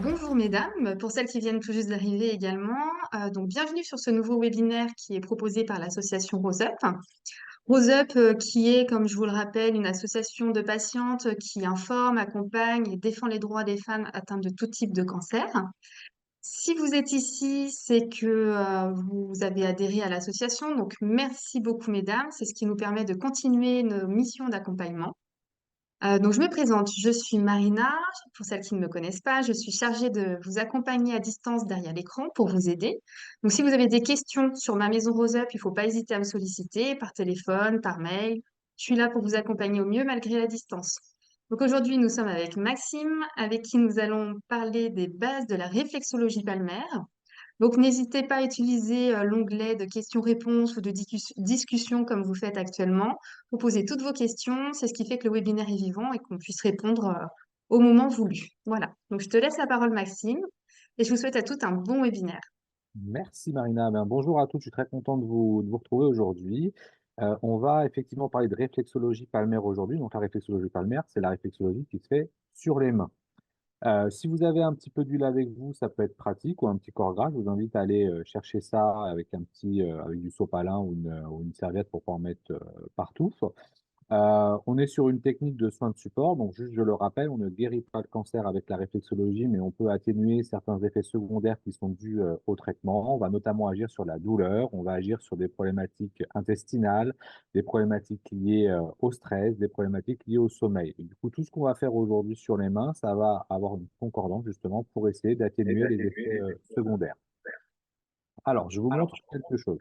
Bonjour mesdames, pour celles qui viennent tout juste d'arriver également, donc bienvenue sur ce nouveau webinaire qui est proposé par l'association Rose Up. Rose Up, qui est, comme je vous le rappelle, une association de patientes qui informe, accompagne et défend les droits des femmes atteintes de tout type de cancer. Si vous êtes ici, c'est que vous avez adhéré à l'association, donc merci beaucoup mesdames, c'est ce qui nous permet de continuer nos missions d'accompagnement. Donc je me présente, je suis Marina. Pour celles qui ne me connaissent pas, je suis chargée de vous accompagner à distance derrière l'écran pour vous aider. Donc si vous avez des questions sur ma maison Rose Up, il ne faut pas hésiter à me solliciter par téléphone, par mail. Je suis là pour vous accompagner au mieux malgré la distance. Donc aujourd'hui, nous sommes avec Maxime, avec qui nous allons parler des bases de la réflexologie palmaire. Donc, n'hésitez pas à utiliser l'onglet de questions-réponses ou de discussion comme vous faites actuellement pour poser toutes vos questions. C'est ce qui fait que le webinaire est vivant et qu'on puisse répondre au moment voulu. Voilà. Donc, je te laisse la parole, Maxime, et je vous souhaite à toutes un bon webinaire. Merci Marina. Bonjour à tous, je suis très content de vous retrouver aujourd'hui. On va effectivement parler de réflexologie palmaire aujourd'hui. Donc la réflexologie palmaire, c'est la réflexologie qui se fait sur les mains. Si vous avez un petit peu d'huile avec vous, ça peut être pratique, ou un petit corps gras. Je vous invite à aller chercher ça avec avec du sopalin ou une serviette pour pouvoir mettre partout. On est sur une technique de soins de support, donc juste je le rappelle, on ne guérit pas le cancer avec la réflexologie, mais on peut atténuer certains effets secondaires qui sont dus au traitement. On va notamment agir sur la douleur, on va agir sur des problématiques intestinales, des problématiques liées au stress, des problématiques liées au sommeil. Et du coup, tout ce qu'on va faire aujourd'hui sur les mains, ça va avoir une concordance justement pour essayer d'atténuer les effets secondaires. Alors, je vous montre quelque chose.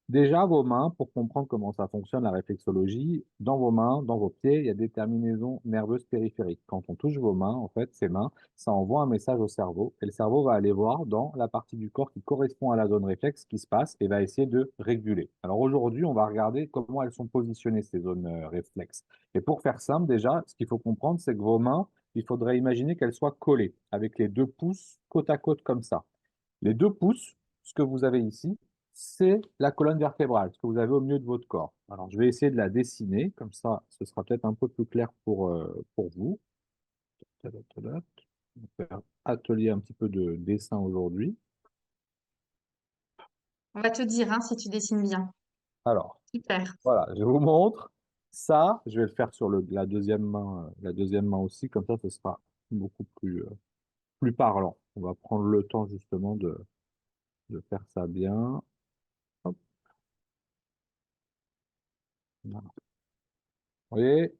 Déjà, vos mains, pour comprendre comment ça fonctionne la réflexologie, dans vos mains, dans vos pieds, il y a des terminaisons nerveuses périphériques. Quand on touche vos mains, en fait, ces mains, ça envoie un message au cerveau et le cerveau va aller voir dans la partie du corps qui correspond à la zone réflexe ce qui se passe et va essayer de réguler. Alors aujourd'hui, on va regarder comment elles sont positionnées, ces zones réflexes. Et pour faire simple, déjà, ce qu'il faut comprendre, c'est que vos mains, il faudrait imaginer qu'elles soient collées avec les deux pouces côte à côte comme ça. Les deux pouces, ce que vous avez ici, c'est la colonne vertébrale, ce que vous avez au milieu de votre corps. Alors, je vais essayer de la dessiner, comme ça, ce sera peut-être un peu plus clair pour vous. On va faire atelier un petit peu de dessin aujourd'hui. On va te dire hein, si tu dessines bien. Alors, Super. voilà, je vous montre ça. Je vais le faire sur la deuxième main aussi, comme ça, ce sera beaucoup plus parlant. On va prendre le temps justement de faire ça bien. Hop, voilà. Vous voyez,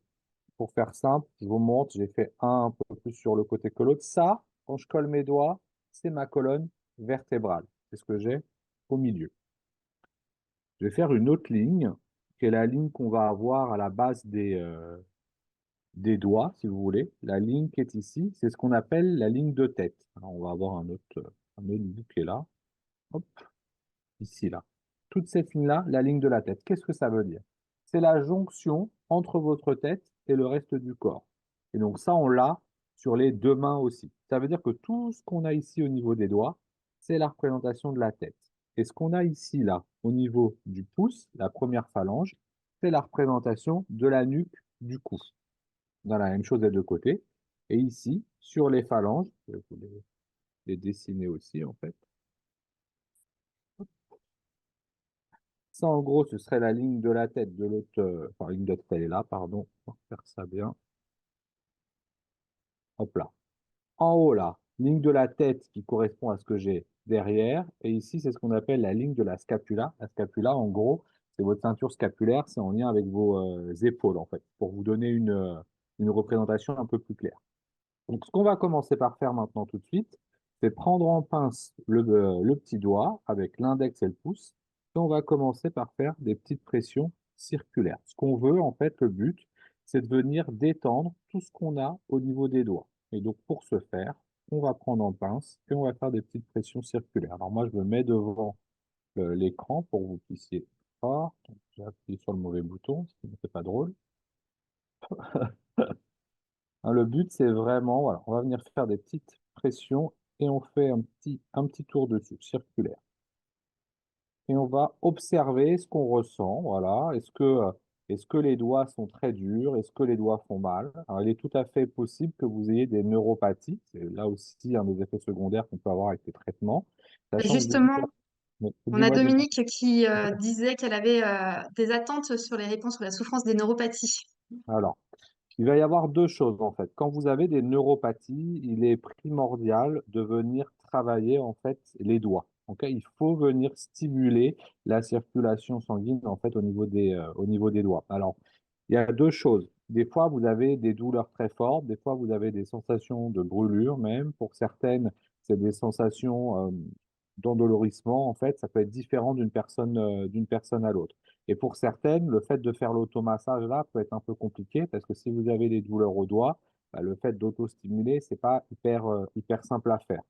pour faire simple, je vous montre, j'ai fait un peu plus sur le côté que l'autre. Ça, quand je colle mes doigts, c'est ma colonne vertébrale. C'est ce que j'ai au milieu. Je vais faire une autre ligne, qui est la ligne qu'on va avoir à la base des doigts, si vous voulez. La ligne qui est ici, c'est ce qu'on appelle la ligne de tête. Alors, on va avoir un autre bout qui est là. Hop, ici, là. Toute cette ligne-là, la ligne de la tête. Qu'est-ce que ça veut dire? C'est la jonction entre votre tête et le reste du corps. Et donc ça, on l'a sur les deux mains aussi. Ça veut dire que tout ce qu'on a ici au niveau des doigts, c'est la représentation de la tête. Et ce qu'on a ici, là, au niveau du pouce, la première phalange, c'est la représentation de la nuque du cou. On a la même chose des deux côtés. Et ici, sur les phalanges, je vais vous les dessiner aussi, en fait. Ça, en gros, ce serait la ligne de la tête de l'autre. Enfin, la ligne de tête, elle est là, pardon. On va faire ça bien. Hop là. En haut, là, ligne de la tête qui correspond à ce que j'ai derrière. Et ici, c'est ce qu'on appelle la ligne de la scapula. La scapula, en gros, c'est votre ceinture scapulaire. C'est en lien avec vos épaules, en fait, pour vous donner une représentation un peu plus claire. Donc, ce qu'on va commencer par faire maintenant tout de suite, c'est prendre en pince le petit doigt avec l'index et le pouce. Et on va commencer par faire des petites pressions circulaires. Ce qu'on veut, en fait, le but, c'est de venir détendre tout ce qu'on a au niveau des doigts. Et donc, pour ce faire, on va prendre en pince et on va faire des petites pressions circulaires. Alors, moi, je me mets devant l'écran pour que vous puissiez voir. J'ai appuyé sur le mauvais bouton, ce qui n'est pas drôle. Hein, le but, c'est vraiment, voilà, on va venir faire des petites pressions et on fait un petit tour dessus, circulaire. Et on va observer ce qu'on ressent, voilà. Est-ce que Est-ce que les doigts sont très durs? Est-ce que les doigts font mal? Alors, il est tout à fait possible que vous ayez des neuropathies. C'est là aussi un des effets secondaires qu'on peut avoir avec les traitements. Et Sachant que justement, on a dis-moi, dis-moi. Dominique qui disait qu'elle avait des attentes sur les réponses sur la souffrance des neuropathies. Alors, il va y avoir deux choses en fait. Quand vous avez des neuropathies, il est primordial de venir travailler en fait les doigts. Ok, il faut venir stimuler la circulation sanguine en fait au niveau des doigts. Alors, il y a deux choses. Des fois, vous avez des douleurs très fortes. Des fois, vous avez des sensations de brûlure même. Pour certaines, c'est des sensations d'endolorissement. En fait, ça peut être différent d'une personne à l'autre. Et pour certaines, le fait de faire l'automassage là peut être un peu compliqué parce que si vous avez des douleurs au doigt, bah, le fait d'auto-stimuler, c'est pas hyper simple à faire.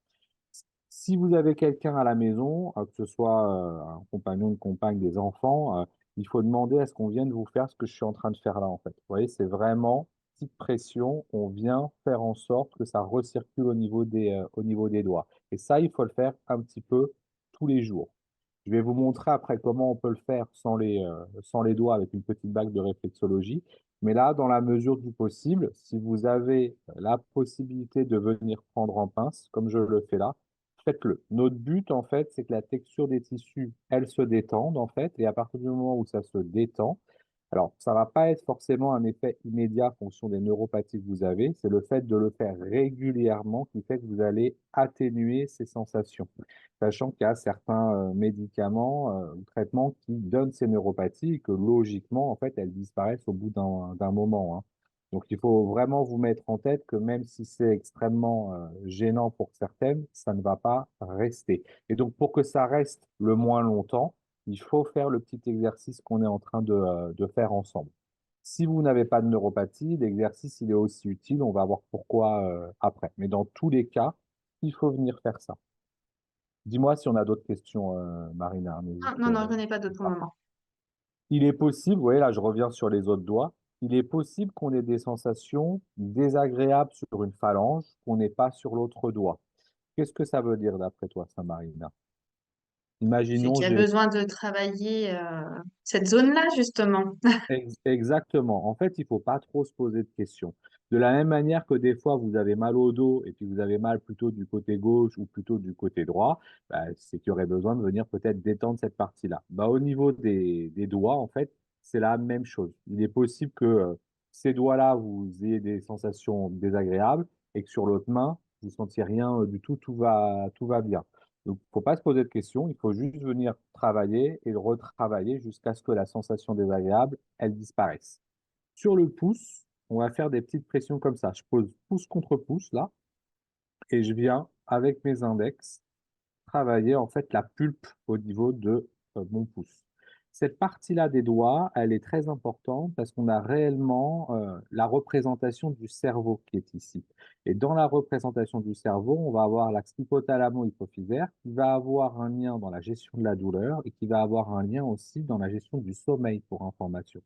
Si vous avez quelqu'un à la maison, que ce soit un compagnon, une compagne, des enfants, il faut demander à ce qu'on vienne vous faire ce que je suis en train de faire là, en fait. Vous voyez, c'est vraiment petite pression. On vient faire en sorte que ça recircule au niveau des doigts. Et ça, il faut le faire un petit peu tous les jours. Je vais vous montrer après comment on peut le faire sans les doigts avec une petite bague de réflexologie. Mais là, dans la mesure du possible, si vous avez la possibilité de venir prendre en pince, comme je le fais là, faites-le. Notre but, en fait, c'est que la texture des tissus, elle se détende, en fait, et à partir du moment où ça se détend, alors, ça ne va pas être forcément un effet immédiat en fonction des neuropathies que vous avez, c'est le fait de le faire régulièrement qui fait que vous allez atténuer ces sensations. Sachant qu'il y a certains médicaments ou traitements qui donnent ces neuropathies et que logiquement, en fait, elles disparaissent au bout d'un moment, hein. Donc, il faut vraiment vous mettre en tête que même si c'est extrêmement gênant pour certaines, ça ne va pas rester. Et donc, pour que ça reste le moins longtemps, il faut faire le petit exercice qu'on est en train de faire ensemble. Si vous n'avez pas de neuropathie, l'exercice, il est aussi utile. On va voir pourquoi après. Mais dans tous les cas, il faut venir faire ça. Dis-moi si on a d'autres questions, Marina, Ah, n'hésite non, non, je n'en ai pas d'autres pour le pas. moment. Il est possible, vous voyez, là, je reviens sur les autres doigts. Il est possible qu'on ait des sensations désagréables sur une phalange qu'on n'ait pas sur l'autre doigt. Qu'est-ce que ça veut dire d'après toi, ça, Marina? C'est Imaginons, qu'il y a j'ai besoin de travailler cette zone-là, justement. Exactement. En fait, il faut pas trop se poser de questions. De la même manière que des fois, vous avez mal au dos et puis vous avez mal plutôt du côté gauche ou plutôt du côté droit, bah, c'est qu'il y aurait besoin de venir peut-être détendre cette partie-là. Bah, au niveau des doigts, en fait, c'est la même chose. Il est possible que ces doigts-là, vous ayez des sensations désagréables et que sur l'autre main, vous ne sentiez rien du tout, tout va bien. Donc, il ne faut pas se poser de questions, il faut juste venir travailler et le retravailler jusqu'à ce que la sensation désagréable, elle disparaisse. Sur le pouce, on va faire des petites pressions comme ça. Je pose pouce contre pouce là et je viens avec mes index travailler en fait la pulpe au niveau de mon pouce. Cette partie-là des doigts, elle est très importante parce qu'on a réellement la représentation du cerveau qui est ici. Et dans la représentation du cerveau, on va avoir l'axe hypothalamo-hypophysaire qui va avoir un lien dans la gestion de la douleur et qui va avoir un lien aussi dans la gestion du sommeil pour information.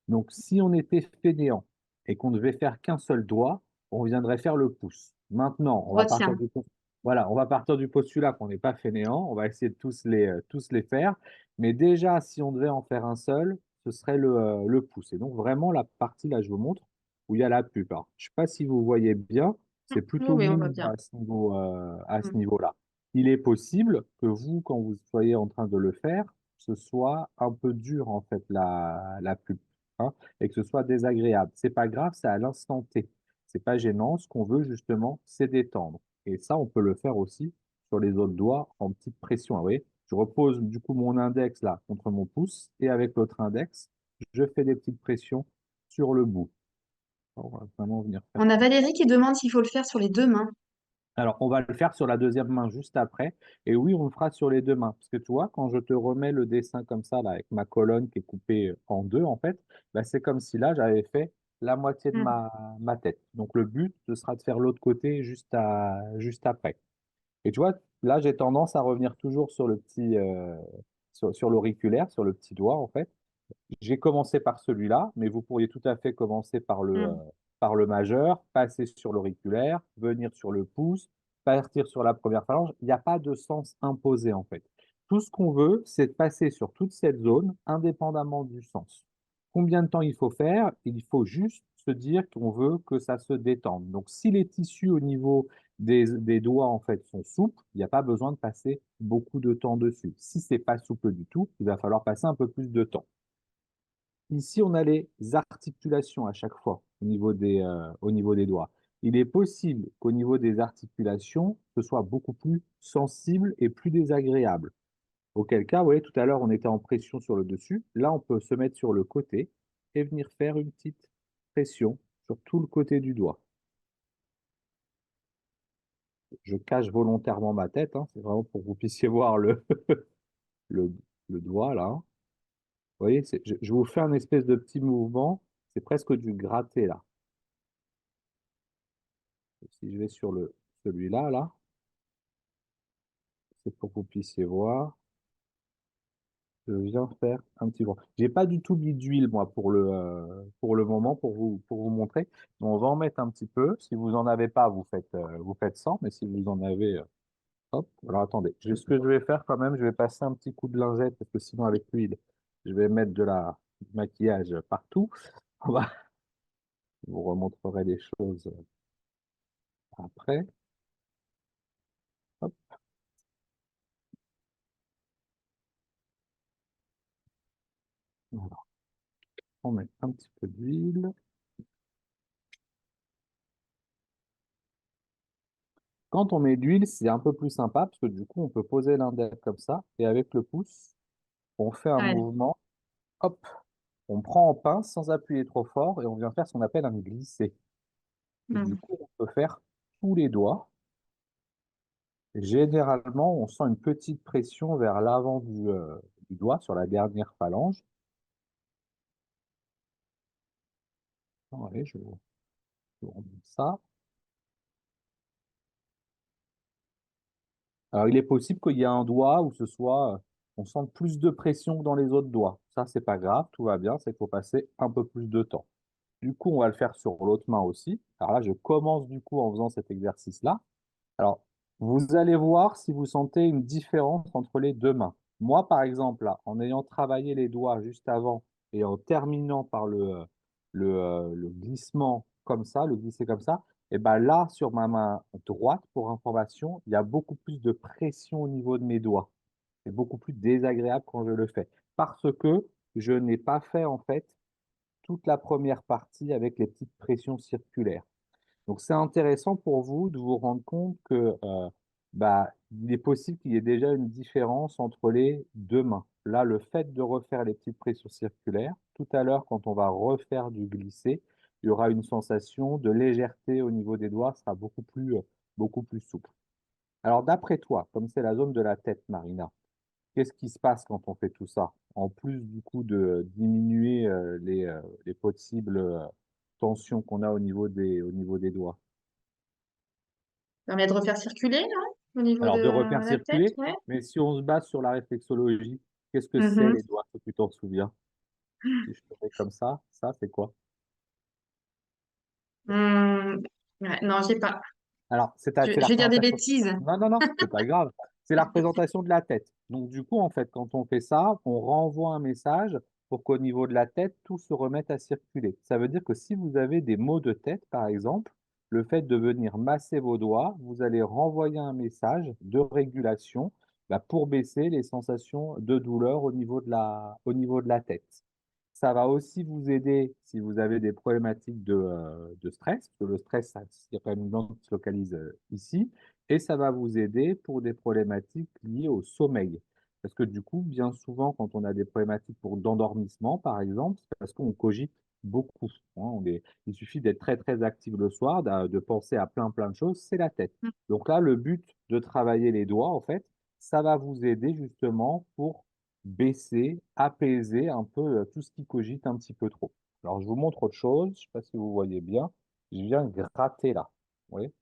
Donc, si on était fainéant et qu'on devait faire qu'un seul doigt, on viendrait faire le pouce. Maintenant, On retient. voilà, on va partir du postulat qu'on n'est pas fainéant, on va essayer de tous les faire, mais déjà, si on devait en faire un seul, ce serait le pouce. Et donc, vraiment, la partie, là, je vous montre, où il y a la pub. Alors, je ne sais pas si vous voyez bien, c'est Oui, plutôt oui, on voit mou bien. à ce Mm. niveau-là. Il est possible que vous, quand vous soyez en train de le faire, ce soit un peu dur, en fait, la pub, hein, et que ce soit désagréable. C'est pas grave, c'est à l'instant T. C'est pas gênant. Ce qu'on veut, justement, c'est détendre. Et ça, on peut le faire aussi sur les autres doigts en petite pression. Vous voyez, je repose du coup mon index là contre mon pouce et avec l'autre index, je fais des petites pressions sur le bout. On va vraiment venir faire On a ça. Valérie qui demande s'il faut le faire sur les deux mains. Alors, on va le faire sur la deuxième main juste après. Et oui, on le fera sur les deux mains. Parce que tu vois, quand je te remets le dessin comme ça, là, avec ma colonne qui est coupée en deux, en fait, bah, c'est comme si là, j'avais fait la moitié de Mm. ma tête. Donc, le but, ce sera de faire l'autre côté juste après. Et tu vois, là, j'ai tendance à revenir toujours sur sur l'auriculaire, sur le petit doigt, en fait. J'ai commencé par celui-là, mais vous pourriez tout à fait commencer Mm. par le majeur, passer sur l'auriculaire, venir sur le pouce, partir sur la première phalange. Il n'y a pas de sens imposé, en fait. Tout ce qu'on veut, c'est de passer sur toute cette zone, indépendamment du sens. Combien de temps il faut faire? Il faut juste se dire qu'on veut que ça se détende. Donc, si les tissus au niveau des doigts, en fait, sont souples, il n'y a pas besoin de passer beaucoup de temps dessus. Si c'est pas souple du tout, il va falloir passer un peu plus de temps. Ici, on a les articulations à chaque fois au niveau des doigts. Il est possible qu'au niveau des articulations, ce soit beaucoup plus sensible et plus désagréable. Auquel cas, vous voyez, tout à l'heure, on était en pression sur le dessus. Là, on peut se mettre sur le côté et venir faire une petite pression sur tout le côté du doigt. Je cache volontairement ma tête, hein, c'est vraiment pour que vous puissiez voir le, le doigt, là. Vous voyez, je vous fais un espèce de petit mouvement, c'est presque du gratter, là. Si je vais sur celui-là, là, c'est pour que vous puissiez voir. Je viens faire un petit point. J'ai pas du tout mis d'huile, moi, pour le moment, pour vous montrer. Mais on va en mettre un petit peu. Si vous en avez pas, vous faites sans. Mais si vous en avez, hop. Alors attendez. Ce que je vais faire quand même, je vais passer un petit coup de lingette parce que sinon avec l'huile, je vais mettre du maquillage partout. On va, je vous remontrerai les choses après. Hop. Voilà. On met un petit peu d'huile. Quand on met de l'huile, c'est un peu plus sympa parce que du coup, on peut poser l'index comme ça et avec le pouce, on fait un Ouais. mouvement, hop, on prend en pince sans appuyer trop fort et on vient faire ce qu'on appelle un glissé. Et du Mm. coup, on peut faire tous les doigts. Et généralement, on sent une petite pression vers l'avant du doigt sur la dernière phalange. Allez, je vous remonte ça. Alors, il est possible qu'il y ait un doigt où on sente plus de pression que dans les autres doigts. Ça, c'est pas grave, tout va bien, c'est qu'il faut passer un peu plus de temps. Du coup, on va le faire sur l'autre main aussi. Alors là, je commence du coup en faisant cet exercice-là. Alors, vous allez voir si vous sentez une différence entre les deux mains. Moi, par exemple, là, en ayant travaillé les doigts juste avant et en terminant par le glissement comme ça, le glisser comme ça, et ben là, sur ma main droite, pour information, il y a beaucoup plus de pression au niveau de mes doigts. C'est beaucoup plus désagréable quand je le fais. Parce que je n'ai pas fait, en fait, toute la première partie avec les petites pressions circulaires. Donc, c'est intéressant pour vous de vous rendre compte que bah, il est possible qu'il y ait déjà une différence entre les deux mains. Là, le fait de refaire les petites pressions circulaires, tout à l'heure, quand on va refaire du glisser, il y aura une sensation de légèreté au niveau des doigts, ce sera beaucoup plus souple. Alors, d'après toi, comme c'est la zone de la tête, Marina, qu'est-ce qui se passe quand on fait tout ça? En plus du coup de diminuer les possibles tensions qu'on a au niveau des doigts. Ça permet de refaire circuler, non? Au niveau Alors, de de refaire la tête, circuler, ouais. mais si on se base sur la réflexologie, qu'est-ce que c'est Mhm. les doigts, si tu t'en souviens? Si je te fais comme ça, c'est quoi? Ouais, non, j'ai pas. Alors, c'est la Je vais dire des représentation. bêtises. Non, non, non, c'est pas grave. C'est la représentation de la tête. Donc, du coup, en fait, quand on fait ça, on renvoie un message pour qu'au niveau de la tête, tout se remette à circuler. Ça veut dire que si vous avez des maux de tête, par exemple, le fait de venir masser vos doigts, vous allez renvoyer un message de régulation bah, pour baisser les sensations de douleur au niveau de la tête. Ça va aussi vous aider si vous avez des problématiques de stress, parce que le stress, il y a quand même une glande qui se localise ici, et ça va vous aider pour des problématiques liées au sommeil. Parce que du coup, bien souvent, quand on a des problématiques d'endormissement, par exemple, c'est parce qu'on cogite beaucoup. Hein. Il suffit d'être très, très actif le soir, de penser à plein de choses, c'est la tête. Donc là, le but de travailler les doigts, en fait, ça va vous aider justement pour baisser, apaiser un peu tout ce qui cogite un petit peu trop. Alors, je vous montre autre chose. Je ne sais pas si vous voyez bien. Je viens gratter là. Vous voyez?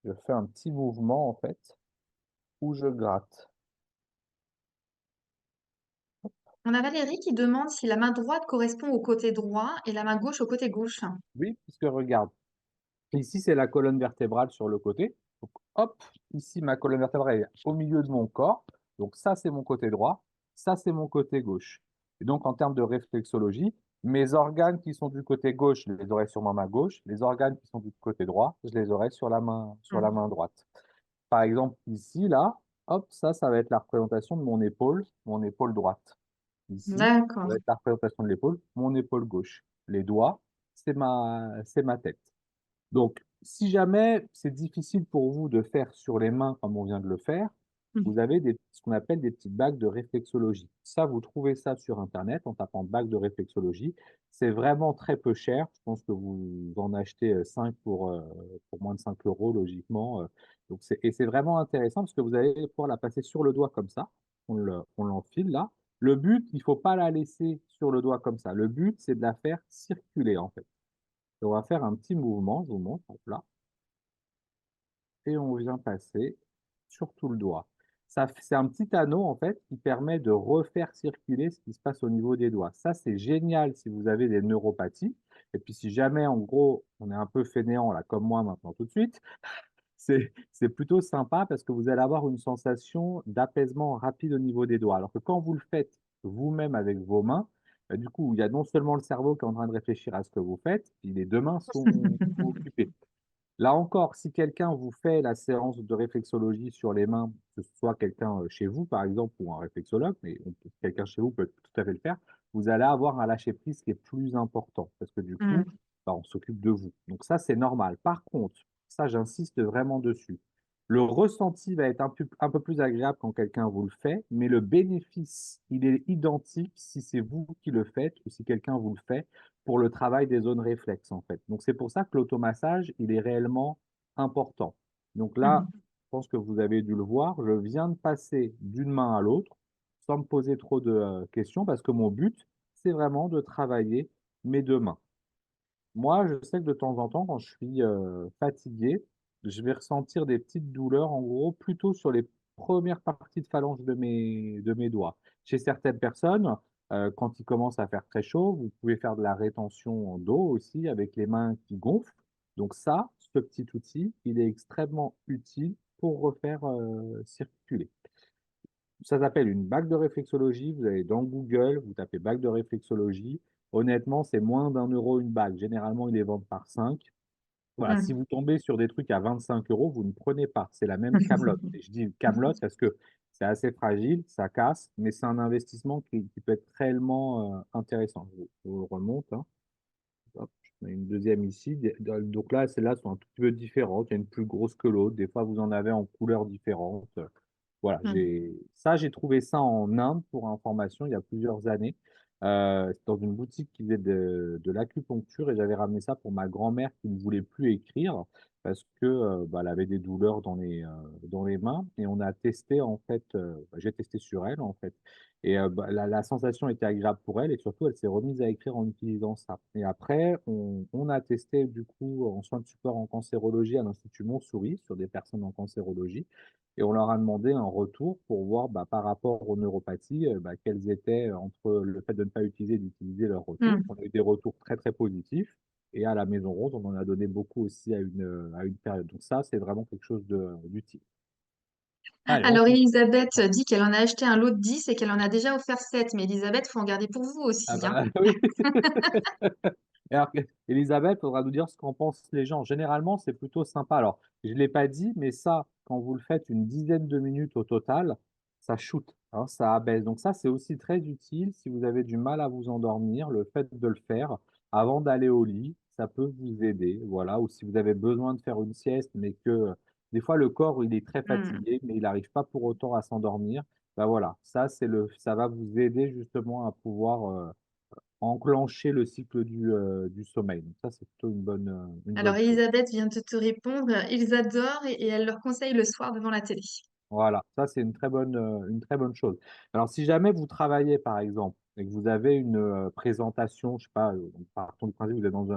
Je fais un petit mouvement en fait où je gratte. On a Valérie qui demande si la main droite correspond au côté droit et la main gauche au côté gauche. Oui, puisque regarde, ici c'est la colonne vertébrale sur le côté. Donc, hop, ici ma colonne vertébrale est au milieu de mon corps. Donc ça c'est mon côté droit, ça c'est mon côté gauche. Et donc, en termes de réflexologie, mes organes qui sont du côté gauche, je les aurai sur ma main gauche. Les organes qui sont du côté droit, je les aurai sur la Mm. main droite. Par exemple, ici, là, hop, ça va être la représentation de mon épaule droite. Ici, ça D'accord. va être la représentation de l'épaule, mon épaule gauche. Les doigts, c'est ma tête. Donc, si jamais c'est difficile pour vous de faire sur les mains comme on vient de le faire, Mm. vous avez ce qu'on appelle des petites bagues de réflexologie. Ça, vous trouvez ça sur Internet en tapant bague de réflexologie. C'est vraiment très peu cher. Je pense que vous en achetez 5 pour moins de 5 euros, logiquement. Donc et c'est vraiment intéressant parce que vous allez pouvoir la passer sur le doigt comme ça. On l'enfile là. Le but, il ne faut pas la laisser sur le doigt comme ça. Le but, c'est de la faire circuler en fait. On va faire un petit mouvement, je vous montre, hop là, et on vient passer sur tout le doigt. C'est un petit anneau, en fait, qui permet de refaire circuler ce qui se passe au niveau des doigts. Ça, c'est génial si vous avez des neuropathies. Et puis, si jamais, en gros, on est un peu fainéant, là, comme moi maintenant, tout de suite, c'est plutôt sympa parce que vous allez avoir une sensation d'apaisement rapide au niveau des doigts. Alors que quand vous le faites vous-même avec vos mains, bah, du coup, il y a non seulement le cerveau qui est en train de réfléchir à ce que vous faites, puis les deux mains sont occupées. Là encore, si quelqu'un vous fait la séance de réflexologie sur les mains, que ce soit quelqu'un chez vous, par exemple, ou un réflexologue, mais quelqu'un chez vous peut tout à fait le faire, vous allez avoir un lâcher-prise qui est plus important, parce que du coup, Mm. bah, on s'occupe de vous. Donc ça, c'est normal. Par contre, ça, j'insiste vraiment dessus. Le ressenti va être un peu plus agréable quand quelqu'un vous le fait, mais le bénéfice, il est identique si c'est vous qui le faites ou si quelqu'un vous le fait pour le travail des zones réflexes, en fait. Donc, c'est pour ça que l'automassage, il est réellement important. Donc là, Mm. je pense que vous avez dû le voir, je viens de passer d'une main à l'autre sans me poser trop de questions parce que mon but, c'est vraiment de travailler mes deux mains. Moi, je sais que de temps en temps, quand je suis fatigué, je vais ressentir des petites douleurs, en gros, plutôt sur les premières parties de phalange de mes doigts. Chez certaines personnes, quand il commence à faire très chaud, vous pouvez faire de la rétention d'eau aussi avec les mains qui gonflent. Donc ça, ce petit outil, il est extrêmement utile pour refaire circuler. Ça s'appelle une bague de réflexologie. Vous allez dans Google, vous tapez bague de réflexologie. Honnêtement, c'est moins d'1 € une bague. Généralement, ils les vendent par 5. Voilà, si Mm. vous tombez sur des trucs à 25 euros, vous ne prenez pas. C'est la même camelote. Et je dis camelote parce que c'est assez fragile, ça casse, mais c'est un investissement qui peut être réellement intéressant. Je vous le remonte, hein. Hop, j'en ai une deuxième ici. Donc là, celles-là sont un tout petit peu différentes. Il y a une plus grosse que l'autre. Des fois, vous en avez en couleurs différentes. Voilà, Mm. j'ai trouvé ça en Inde pour information il y a plusieurs années. C'est dans une boutique qui faisait de l'acupuncture et j'avais ramené ça pour ma grand-mère qui ne voulait plus écrire parce que bah, elle avait des douleurs dans les mains et on a testé en fait, bah, j'ai testé sur elle en fait et bah, la sensation était agréable pour elle et surtout elle s'est remise à écrire en utilisant ça. Et après, on a testé du coup en soins de support en cancérologie à l'Institut Montsouris sur des personnes en cancérologie et on leur a demandé un retour pour voir bah, par rapport aux neuropathies, bah, quels étaient entre le fait de ne pas utiliser et d'utiliser leur retour. Mm. On a eu des retours très très positifs. Et à la Maison Rose, on en a donné beaucoup aussi à une période. Donc ça, c'est vraiment quelque chose d'utile. Allez, on Alors, continue. Elisabeth dit qu'elle en a acheté un lot de 10 et qu'elle en a déjà offert 7. Mais Elisabeth, faut en garder pour vous Ah aussi, hein. bah oui. Et alors, Elisabeth, faudra nous dire ce qu'en pensent les gens. Généralement, c'est plutôt sympa. Alors, je ne l'ai pas dit, mais ça, quand vous le faites une dizaine de minutes au total, ça shoot, hein, ça abaisse. Donc ça, c'est aussi très utile si vous avez du mal à vous endormir. Le fait de le faire avant d'aller au lit, ça peut vous aider. Voilà. Ou si vous avez besoin de faire une sieste, mais que des fois le corps, il est très Mm. fatigué, mais il n'arrive pas pour autant à s'endormir. Ben voilà, ça va vous aider justement à pouvoir enclencher le cycle du sommeil. Donc ça, c'est plutôt une Alors, bonne chose. Elisabeth vient de te répondre, ils adorent et elle leur conseille le soir devant la télé. Voilà, ça, c'est une très bonne chose. Alors, si jamais vous travaillez, par exemple, et que vous avez une présentation, je sais pas, partons du principe que vous êtes dans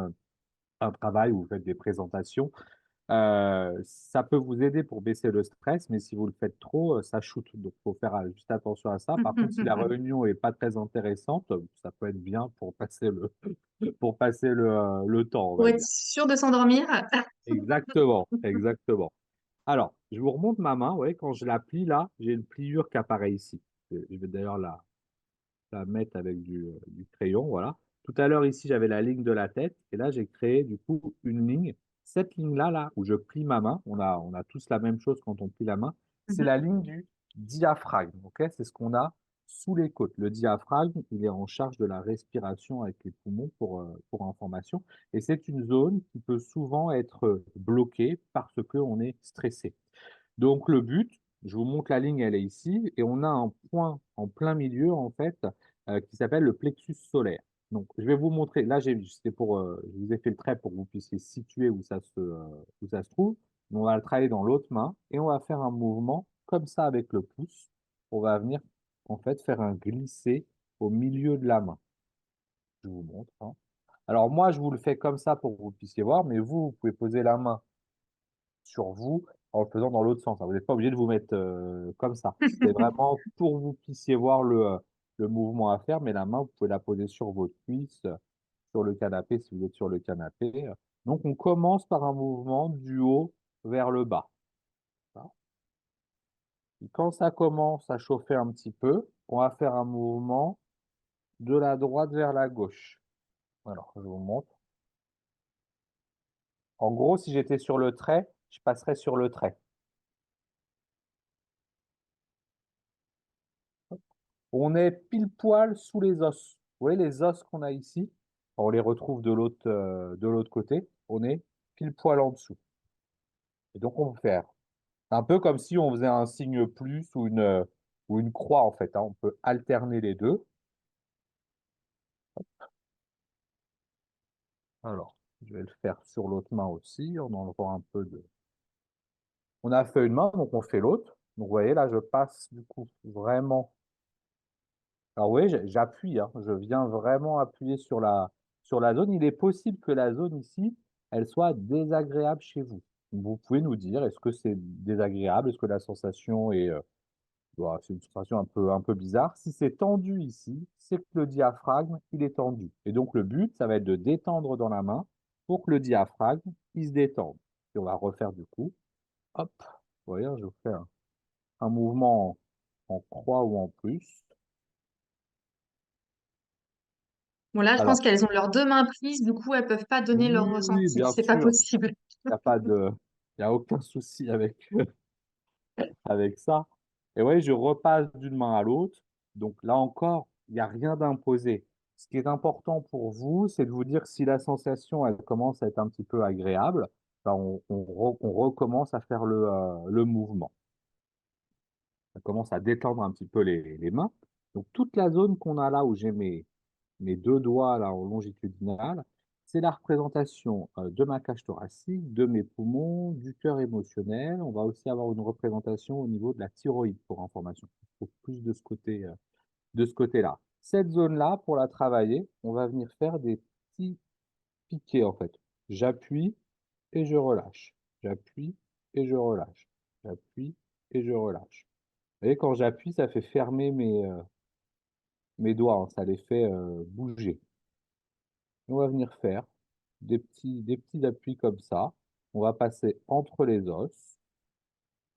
un travail où vous faites des présentations, ça peut vous aider pour baisser le stress, mais si vous le faites trop, ça shoot. Donc, il faut faire juste attention à ça. Par contre, si la réunion est pas très intéressante, ça peut être bien pour passer pour passer le temps, on Pour va être dire. sûr de s'endormir. Exactement, exactement. Alors, je vous remonte ma main, ouais, quand je la plie là, j'ai une pliure qui apparaît ici. Je vais d'ailleurs la mettre avec du crayon, voilà. Tout à l'heure, ici, j'avais la ligne de la tête, et là, j'ai créé, du coup, une ligne. Cette ligne-là, là, où je plie ma main, on a tous la même chose quand on plie la main, c'est Mhm. la ligne du diaphragme, ok? C'est ce qu'on a sous les côtes. Le diaphragme, il est en charge de la respiration avec les poumons pour information, et c'est une zone qui peut souvent être bloquée parce qu'on est stressé. Donc le but, je vous montre la ligne, elle est ici, et on a un point en plein milieu, en fait, qui s'appelle le plexus solaire. Donc je vais vous montrer, là je vous ai fait le trait pour que vous puissiez situer où ça se trouve. On va le travailler dans l'autre main, et on va faire un mouvement comme ça avec le pouce. On va venir, en fait, faire un glissé au milieu de la main. Je vous montre, hein. Alors moi, je vous le fais comme ça pour que vous puissiez voir, mais vous pouvez poser la main sur vous en le faisant dans l'autre sens, hein. Vous n'êtes pas obligé de vous mettre comme ça. C'est vraiment pour que vous puissiez voir le mouvement à faire, mais la main, vous pouvez la poser sur votre cuisse, sur le canapé si vous êtes sur le canapé. Donc on commence par un mouvement du haut vers le bas. Voilà. Et quand ça commence à chauffer un petit peu, on va faire un mouvement de la droite vers la gauche. Alors, je vous montre. En gros, si j'étais sur le trait, je passerais sur le trait. On est pile poil sous les os. Vous voyez les os qu'on a ici? On les retrouve de l'autre côté. On est pile poil en dessous. Et donc, on peut faire un peu comme si on faisait un signe plus ou une croix, en fait, hein. On peut alterner les deux. Alors, je vais le faire sur l'autre main aussi, en enlevant un peu de... On a fait une main, donc on fait l'autre. Donc, vous voyez, là, je passe du coup vraiment. Alors oui, j'appuie, hein, je viens vraiment appuyer sur la zone. Il est possible que la zone ici, elle soit désagréable chez vous. Vous pouvez nous dire, est-ce que c'est désagréable? Est-ce que la sensation est, voilà, c'est une sensation un peu bizarre. Si c'est tendu ici, c'est que le diaphragme, il est tendu. Et donc le but, ça va être de détendre dans la main pour que le diaphragme, il se détende. Et on va refaire du coup. Hop, vous voyez, je vous fais un mouvement en croix ou en plus. Bon, là, je pense Alors, qu'elles ont leurs deux mains prises, du coup, elles peuvent pas donner leur oui, oui, ressenti. bien C'est pas sûr. possible. Il n'y a pas de, il y a aucun souci avec, avec ça. Et oui, je repasse d'une main à l'autre. Donc là encore, il n'y a rien d'imposé. Ce qui est important pour vous, c'est de vous dire si la sensation, elle commence à être un petit peu agréable, ben on recommence à faire le mouvement. Ça commence à détendre un petit peu les mains. Donc toute la zone qu'on a là où j'ai mes deux doigts là en longitudinal, c'est la représentation de ma cage thoracique, de mes poumons, du cœur émotionnel. On va aussi avoir une représentation au niveau de la thyroïde pour information. Il faut plus de ce côté-là. Cette zone-là, pour la travailler, on va venir faire des petits piquets en fait. J'appuie et je relâche. J'appuie et je relâche. J'appuie et je relâche. Vous voyez, quand j'appuie, ça fait fermer mes doigts, hein, ça les fait bouger. On va venir faire des petits appuis comme ça. On va passer entre les os.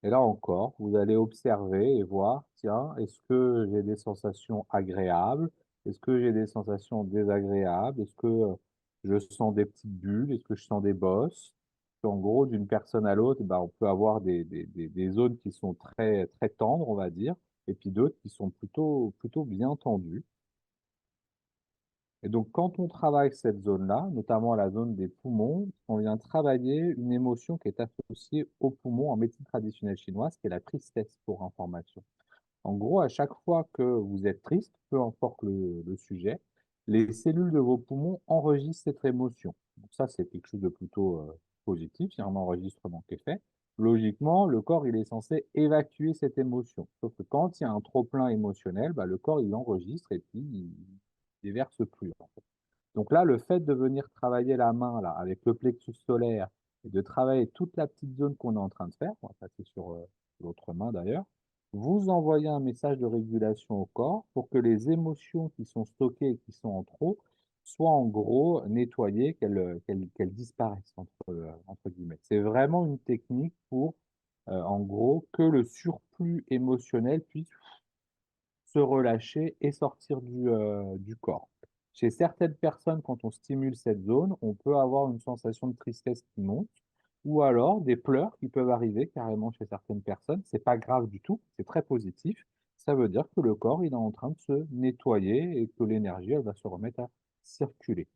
Et là encore, vous allez observer et voir, tiens, est-ce que j'ai des sensations agréables? Est-ce que j'ai des sensations désagréables? Est-ce que je sens des petites bulles? Est-ce que je sens des bosses? En gros, d'une personne à l'autre, ben, on peut avoir des zones qui sont très, très tendres, on va dire, et puis d'autres qui sont plutôt bien tendues. Et donc, quand on travaille cette zone-là, notamment la zone des poumons, on vient travailler une émotion qui est associée aux poumons en médecine traditionnelle chinoise, qui est la tristesse pour information. En gros, à chaque fois que vous êtes triste, peu importe le sujet, les cellules de vos poumons enregistrent cette émotion. Donc ça, c'est quelque chose de plutôt positif, il y a un enregistrement qui est fait. Logiquement, le corps, il est censé évacuer cette émotion. Sauf que quand il y a un trop-plein émotionnel, bah, le corps, il enregistre et puis il déverse plus, en fait. Donc là, le fait de venir travailler la main là, avec le plexus solaire et de travailler toute la petite zone qu'on est en train de faire, on va passer sur l'autre main d'ailleurs, vous envoyez un message de régulation au corps pour que les émotions qui sont stockées et qui sont en trop soient en gros nettoyées, qu'elles disparaissent entre guillemets. C'est vraiment une technique pour, en gros, que le surplus émotionnel puisse se relâcher et sortir du corps. Chez certaines personnes, quand on stimule cette zone, on peut avoir une sensation de tristesse qui monte, ou alors des pleurs qui peuvent arriver carrément chez certaines personnes. C'est pas grave du tout, c'est très positif. Ça veut dire que le corps, il est en train de se nettoyer et que l'énergie, elle va se remettre à circuler.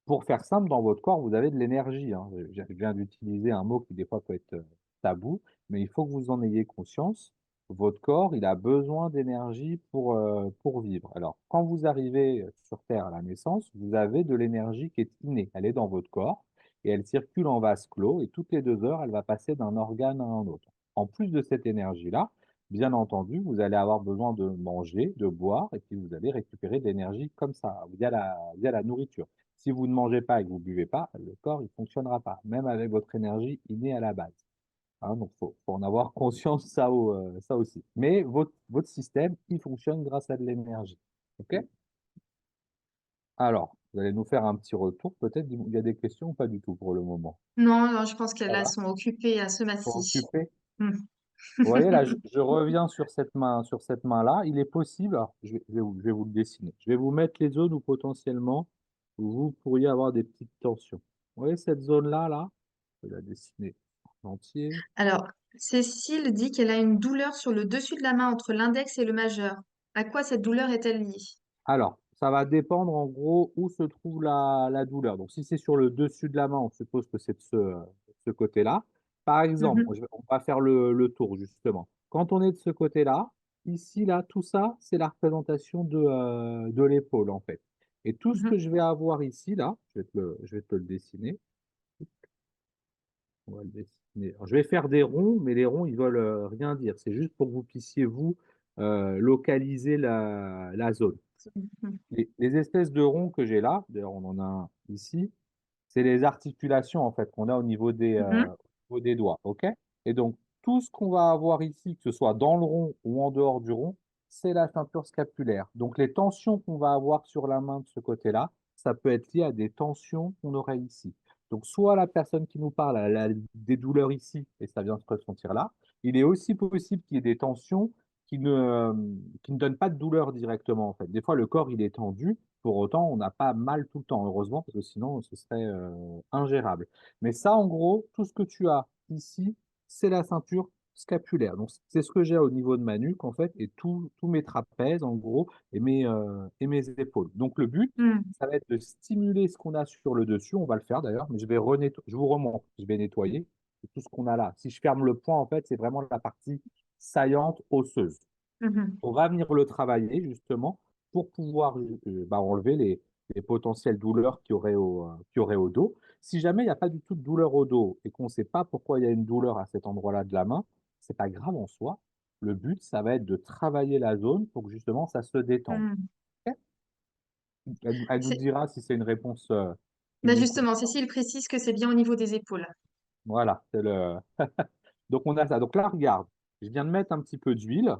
Pour faire simple, dans votre corps, vous avez de l'énergie, hein. Je viens d'utiliser un mot qui des fois peut être, tabou, mais il faut que vous en ayez conscience. Votre corps, il a besoin d'énergie pour vivre. Alors, quand vous arrivez, sur terre à la naissance, vous avez de l'énergie qui est innée. Elle est dans votre corps et elle circule en vase clos et toutes les 2 heures, elle va passer d'un organe à un autre. En plus de cette énergie-là, bien entendu, vous allez avoir besoin de manger, de boire et puis vous allez récupérer de l'énergie comme ça, via la nourriture. Si vous ne mangez pas et que vous ne buvez pas, le corps, il fonctionnera pas, même avec votre énergie innée à la base, hein. Donc faut en avoir conscience, ça aussi. Mais votre système, il fonctionne grâce à de l'énergie. OK? Alors, vous allez nous faire un petit retour peut-être, il y a des questions ou pas du tout pour le moment? Non, non, je pense Ça qu'elles va? sont occupées à ce Sont maci. occupés? Mm. Vous voyez là, je reviens sur cette main-là, il est possible, alors je vais vous le dessiner. Je vais vous mettre les zones où potentiellement vous pourriez avoir des petites tensions. Vous voyez cette zone-là, là? Je vais la dessiner en entier. Alors, Cécile dit qu'elle a une douleur sur le dessus de la main entre l'index et le majeur. À quoi cette douleur est-elle liée? Alors, ça va dépendre en gros où se trouve la douleur. Donc si c'est sur le dessus de la main, on suppose que c'est de ce côté-là. Par exemple, Mhm, on va faire le tour justement. Quand on est de ce côté-là, ici, là, tout ça, c'est la représentation de l'épaule en fait. Et tout ce mhm, que je vais avoir ici, là, je vais te le dessiner. On va le dessiner. Alors, je vais faire des ronds, mais les ronds, ils veulent rien dire. C'est juste pour que vous puissiez vous localiser la zone. mhm, Les espèces de ronds que j'ai là, d'ailleurs on en a un ici, c'est les articulations en fait qu'on a mhm, au niveau des doigts, ok? Et donc tout ce qu'on va avoir ici, que ce soit dans le rond ou en dehors du rond, c'est la ceinture scapulaire. Donc les tensions qu'on va avoir sur la main de ce côté-là, ça peut être lié à des tensions qu'on aurait ici. Donc soit la personne qui nous parle, elle a des douleurs ici et ça vient se ressentir là. Il est aussi possible qu'il y ait des tensions qui ne donnent pas de douleur directement en fait. Des fois le corps il est tendu, pour autant, on n'a pas mal tout le temps, heureusement, parce que sinon, ce serait ingérable. Mais ça, en gros, tout ce que tu as ici, c'est la ceinture scapulaire. Donc, c'est ce que j'ai au niveau de ma nuque, en fait, et tous mes trapèzes, en gros, et mes épaules. Donc, le but, mhm, ça va être de stimuler ce qu'on a sur le dessus. On va le faire d'ailleurs, mais je vous remonte, je vais nettoyer tout ce qu'on a là. Si je ferme le point, en fait, c'est vraiment la partie saillante, osseuse. mhm, On va venir le travailler justement pour pouvoir enlever les potentielles douleurs qu'il y aurait au dos. Si jamais il n'y a pas du tout de douleur au dos et qu'on ne sait pas pourquoi il y a une douleur à cet endroit-là de la main, c'est pas grave en soi. Le but, ça va être de travailler la zone pour que justement ça se détende. mhm. Ok. Elle nous C'est- dira si c'est une réponse qui Bah vous justement, convient. Cécile précise que c'est bien au niveau des épaules. Voilà, c'est le. Donc on a ça. Donc là, regarde, je viens de mettre un petit peu d'huile.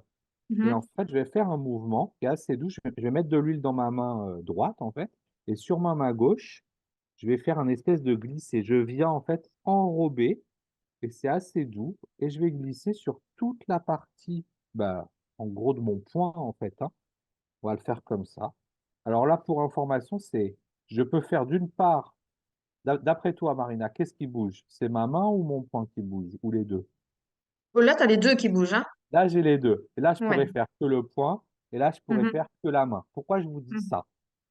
Et en Mhm, fait, je vais faire un mouvement qui est assez doux. Je vais mettre de l'huile dans ma main droite, en fait. Et sur ma main gauche, je vais faire un espèce de glissé. Je viens, en fait, enrober. Et c'est assez doux. Et je vais glisser sur toute la partie, bah, en gros, de mon poing, en fait, hein. On va le faire comme ça. Alors là, pour information, je peux faire d'une part, d'après toi, Marina, qu'est-ce qui bouge? C'est ma main ou mon poing qui bouge? Ou les deux? Oh, là, tu as les deux qui bougent, hein? Là, j'ai les deux. Et là, je pourrais Ouais. faire que le poing. Et là, je pourrais Mhm, faire que la main. Pourquoi je vous dis mhm. ça?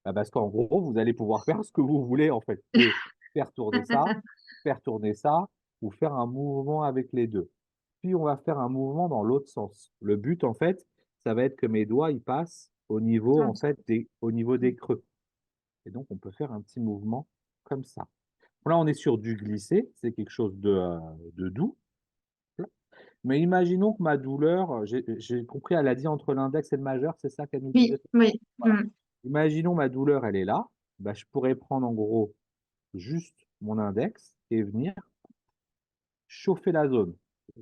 Bah, parce qu'en gros, vous allez pouvoir faire ce que vous voulez, en fait. Vous pouvez faire tourner ça, ou faire un mouvement avec les deux. Puis, on va faire un mouvement dans l'autre sens. Le but, en fait, ça va être que mes doigts, ils passent au niveau, en fait, au niveau des creux. Et donc, on peut faire un petit mouvement comme ça. Là, on est sur du glissé. C'est quelque chose de doux. Mais imaginons que ma douleur, j'ai compris, elle a dit entre l'index et le majeur, c'est ça qu'elle nous Oui, disait? oui. Voilà. Mhm, Imaginons ma douleur, elle est là. Bah, je pourrais prendre en gros juste mon index et venir chauffer la zone.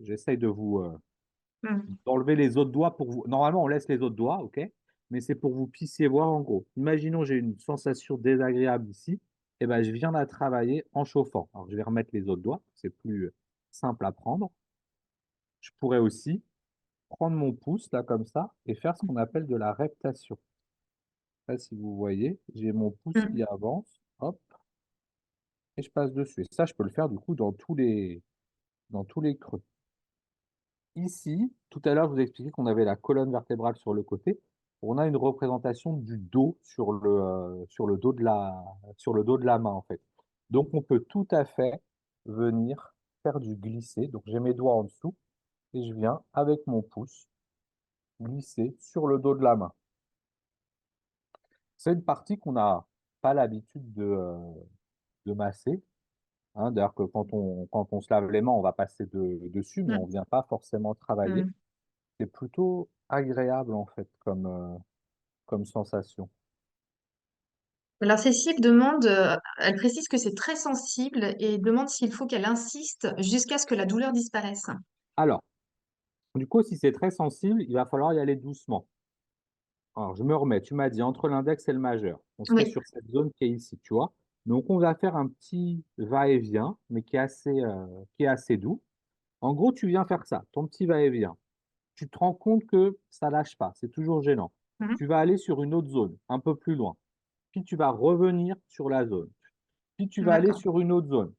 J'essaye mhm, d'enlever les autres doigts pour vous. Normalement, on laisse les autres doigts, ok? Mais c'est pour que vous puissiez voir en gros. Imaginons j'ai une sensation désagréable ici. Et ben, je viens la travailler en chauffant. Alors, je vais remettre les autres doigts. C'est plus simple à prendre. Je pourrais aussi prendre mon pouce, là, comme ça, et faire ce qu'on appelle de la reptation. Là, si vous voyez, j'ai mon pouce qui Mm. avance, hop, et je passe dessus. Et ça, je peux le faire, du coup, dans tous les creux. Ici, tout à l'heure, je vous ai expliqué qu'on avait la colonne vertébrale sur le côté. On a une représentation du dos sur le dos de la main, en fait. Donc, on peut tout à fait venir faire du glisser. Donc, j'ai mes doigts en dessous et je viens, avec mon pouce, glisser sur le dos de la main. C'est une partie qu'on n'a pas l'habitude de masser. Hein. D'ailleurs, que quand on se lave les mains, on va passer dessus, mais on Mm. ne vient pas forcément travailler. Mm. C'est plutôt agréable, en fait, comme sensation. Alors Cécile demande, elle précise que c'est très sensible et demande s'il faut qu'elle insiste jusqu'à ce que la douleur disparaisse. Alors, du coup, si c'est très sensible, il va falloir y aller doucement. Alors, je me remets, tu m'as dit entre l'index et le majeur. On serait Oui. sur cette zone qui est ici, tu vois. Donc, on va faire un petit va-et-vient, mais qui est assez doux. En gros, tu viens faire ça, ton petit va-et-vient. Tu te rends compte que ça lâche pas, c'est toujours gênant. Mhm. Tu vas aller sur une autre zone, un peu plus loin. Puis tu vas revenir sur la zone. Puis tu vas aller D'accord. sur une autre zone.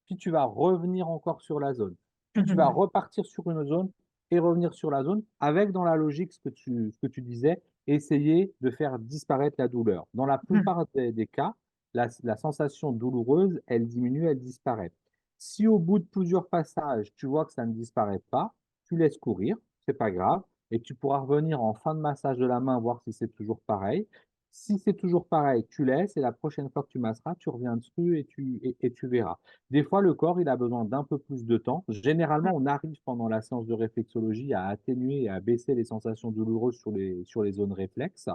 Puis tu vas revenir encore sur la zone. Puis tu vas Mhm. repartir sur une autre zone et revenir sur la zone avec, dans la logique, ce que tu disais, essayer de faire disparaître la douleur. Dans la Mhm. plupart des cas, la sensation douloureuse, elle diminue, elle disparaît. Si au bout de plusieurs passages, tu vois que ça ne disparaît pas, tu laisses courir, c'est pas grave, et tu pourras revenir en fin de massage de la main voir si c'est toujours pareil. Si c'est toujours pareil, tu laisses et la prochaine fois que tu masseras, tu reviens dessus et tu verras. Des fois, le corps, il a besoin d'un peu plus de temps. Généralement, on arrive pendant la séance de réflexologie à atténuer et à baisser les sensations douloureuses sur les zones réflexes.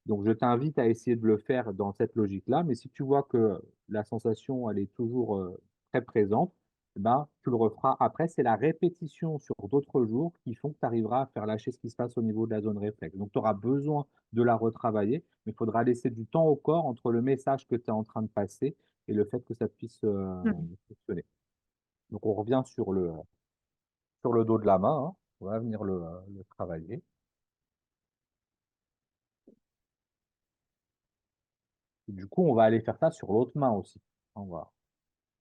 Donc, je t'invite à essayer de le faire dans cette logique-là. Mais si tu vois que la sensation, elle est toujours très présente, eh ben, tu le referas après. C'est la répétition sur d'autres jours qui font que tu arriveras à faire lâcher ce qui se passe au niveau de la zone réflexe. Donc, tu auras besoin de la retravailler, mais il faudra laisser du temps au corps entre le message que tu es en train de passer et le fait que ça puisse Mhm. fonctionner. Donc, on revient sur le dos de la main, hein. On va venir le travailler. Et du coup, on va aller faire ça sur l'autre main aussi. On va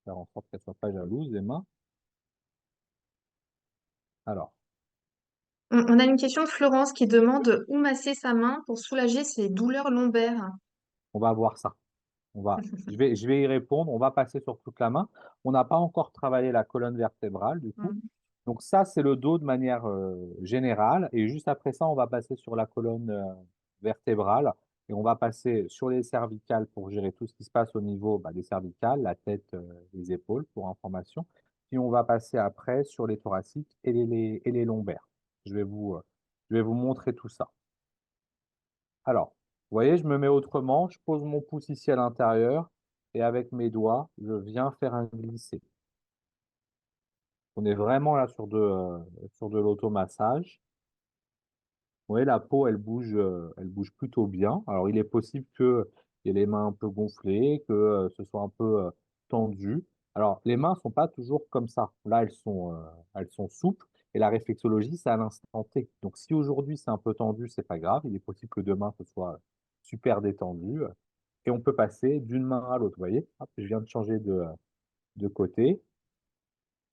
faire en sorte qu'elle ne soit pas jalouse, les mains. Alors, On a une question de Florence qui demande où masser sa main pour soulager ses douleurs lombaires. on va voir ça. Je vais y répondre. On va passer sur toute la main. On n'a pas encore travaillé la colonne vertébrale, du coup. Mhm. Donc ça, c'est le dos de manière générale. Et juste après ça, on va passer sur la colonne vertébrale. Et on va passer sur les cervicales pour gérer tout ce qui se passe au niveau des cervicales, la tête, les épaules, pour information. Puis on va passer après sur les thoraciques et et les lombaires. Je vais vous montrer tout ça. Alors, vous voyez, je me mets autrement. Je pose mon pouce ici à l'intérieur. Et avec mes doigts, je viens faire un glisser. On est vraiment là sur de l'automassage. Vous voyez, la peau, elle bouge plutôt bien. Alors, il est possible que y ait les mains un peu gonflées, que ce soit un peu tendu. Alors, les mains sont pas toujours comme ça. Là, elles sont souples. Et la réflexologie, c'est à l'instant T. Donc, si aujourd'hui c'est un peu tendu, c'est pas grave. Il est possible que demain, ce soit super détendu. Et on peut passer d'une main à l'autre. Vous voyez, hop, je viens de changer de côté.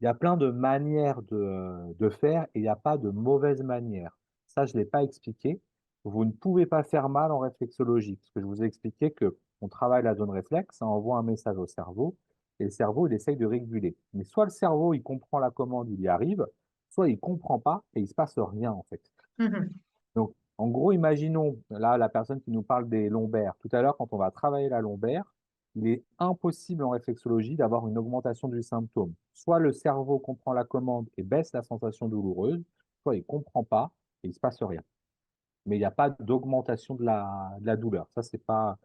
Il y a plein de manières de faire et il n'y a pas de mauvaise manière. Ça, je ne l'ai pas expliqué. Vous ne pouvez pas faire mal en réflexologie, parce que je vous ai expliqué que on travaille la zone réflexe, ça envoie un message au cerveau, et le cerveau, il essaye de réguler. Mais soit le cerveau, il comprend la commande, il y arrive, soit il ne comprend pas et il ne se passe rien, en fait. Mhm. Donc, en gros, imaginons, là, la personne qui nous parle des lombaires. Tout à l'heure, quand on va travailler la lombaire, il est impossible en réflexologie d'avoir une augmentation du symptôme. Soit le cerveau comprend la commande et baisse la sensation douloureuse, soit il ne comprend pas et il ne se passe rien. Mais il n'y a pas d'augmentation de la douleur. Ça, c'est pas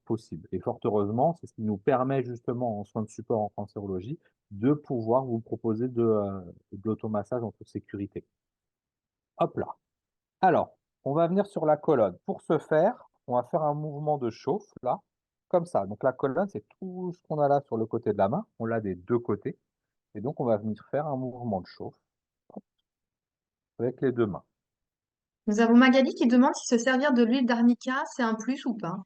possible. Et fort heureusement, c'est ce qui nous permet justement en soins de support en cancérologie de pouvoir vous proposer de l'automassage en toute sécurité. Hop là. Alors, on va venir sur la colonne. Pour ce faire, on va faire un mouvement de chauffe, là, comme ça. Donc la colonne, c'est tout ce qu'on a là sur le côté de la main. On l'a des deux côtés. Et donc, on va venir faire un mouvement de chauffe avec les deux mains. Nous avons Magali qui demande si se servir de l'huile d'arnica, c'est un plus ou pas.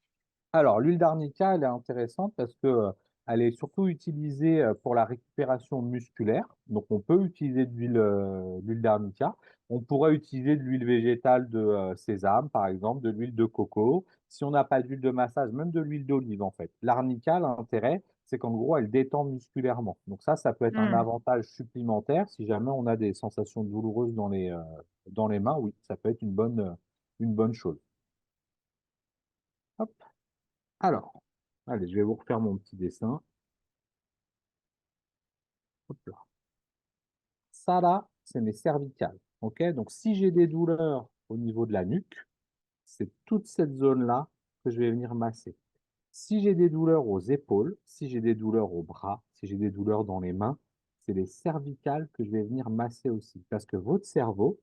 Alors, l'huile d'arnica, elle est intéressante parce que elle est surtout utilisée pour la récupération musculaire. Donc, on peut utiliser de l'huile d'arnica. On pourrait utiliser de l'huile végétale de sésame, par exemple, de l'huile de coco. Si on n'a pas d'huile de massage, même de l'huile d'olive, en fait. L'arnica, l'intérêt, c'est qu'en gros, elle détend musculairement. Donc ça peut être un Hmm. avantage supplémentaire si jamais on a des sensations douloureuses dans les mains. Oui, ça peut être une bonne chose. Hop. Alors, allez, je vais vous refaire mon petit dessin. Hop là. Ça là, c'est mes cervicales. Ok? Donc, si j'ai des douleurs au niveau de la nuque, c'est toute cette zone-là que je vais venir masser. Si j'ai des douleurs aux épaules, si j'ai des douleurs aux bras, si j'ai des douleurs dans les mains, c'est les cervicales que je vais venir masser aussi. Parce que votre cerveau,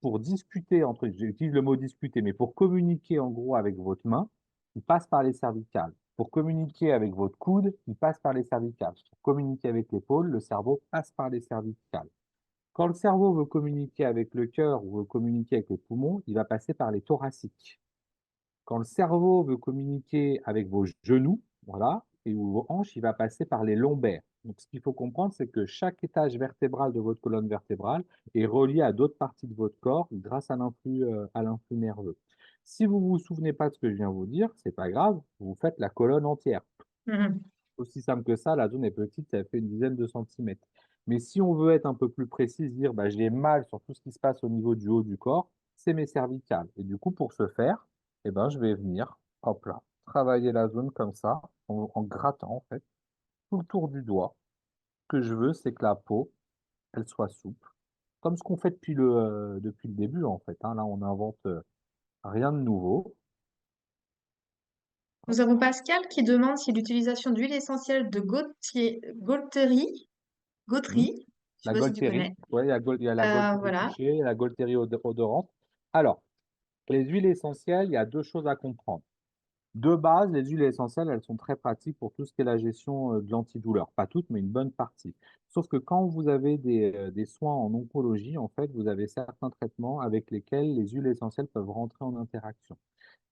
pour discuter entre, j'utilise le mot discuter, mais pour communiquer en gros avec votre main, il passe par les cervicales. Pour communiquer avec votre coude, il passe par les cervicales. Pour communiquer avec l'épaule, le cerveau passe par les cervicales. Quand le cerveau veut communiquer avec le cœur ou veut communiquer avec les poumons, il va passer par les thoraciques. Quand le cerveau veut communiquer avec vos genoux, voilà, et ou vos hanches, il va passer par les lombaires. Donc, ce qu'il faut comprendre, c'est que chaque étage vertébral de votre colonne vertébrale est relié à d'autres parties de votre corps grâce à l'influx nerveux. Si vous ne vous souvenez pas de ce que je viens de vous dire, c'est pas grave, vous faites la colonne entière. Mhm. Aussi simple que ça, la zone est petite, ça fait une dizaine de centimètres. Mais si on veut être un peu plus précis, dire bah, j'ai mal sur tout ce qui se passe au niveau du haut du corps, c'est mes cervicales. Et du coup, pour ce faire, eh ben, je vais venir, hop là, travailler la zone comme ça, en grattant en fait, tout le tour du doigt. Ce que je veux, c'est que la peau, elle soit souple, comme ce qu'on fait depuis le début en fait, hein. Là, on n'invente rien de nouveau. Nous avons Pascal qui demande si l'utilisation d'huile essentielle de Hmm. Gaulterie, je sais La pas si tu Golterie, connais. ouais, il y a la Golterie Voilà. couchée, il y a la Golterie odorante. Alors, les huiles essentielles, il y a deux choses à comprendre. De base, les huiles essentielles, elles sont très pratiques pour tout ce qui est la gestion de l'antidouleur. Pas toutes, mais une bonne partie. Sauf que quand vous avez des soins en oncologie, en fait, vous avez certains traitements avec lesquels les huiles essentielles peuvent rentrer en interaction.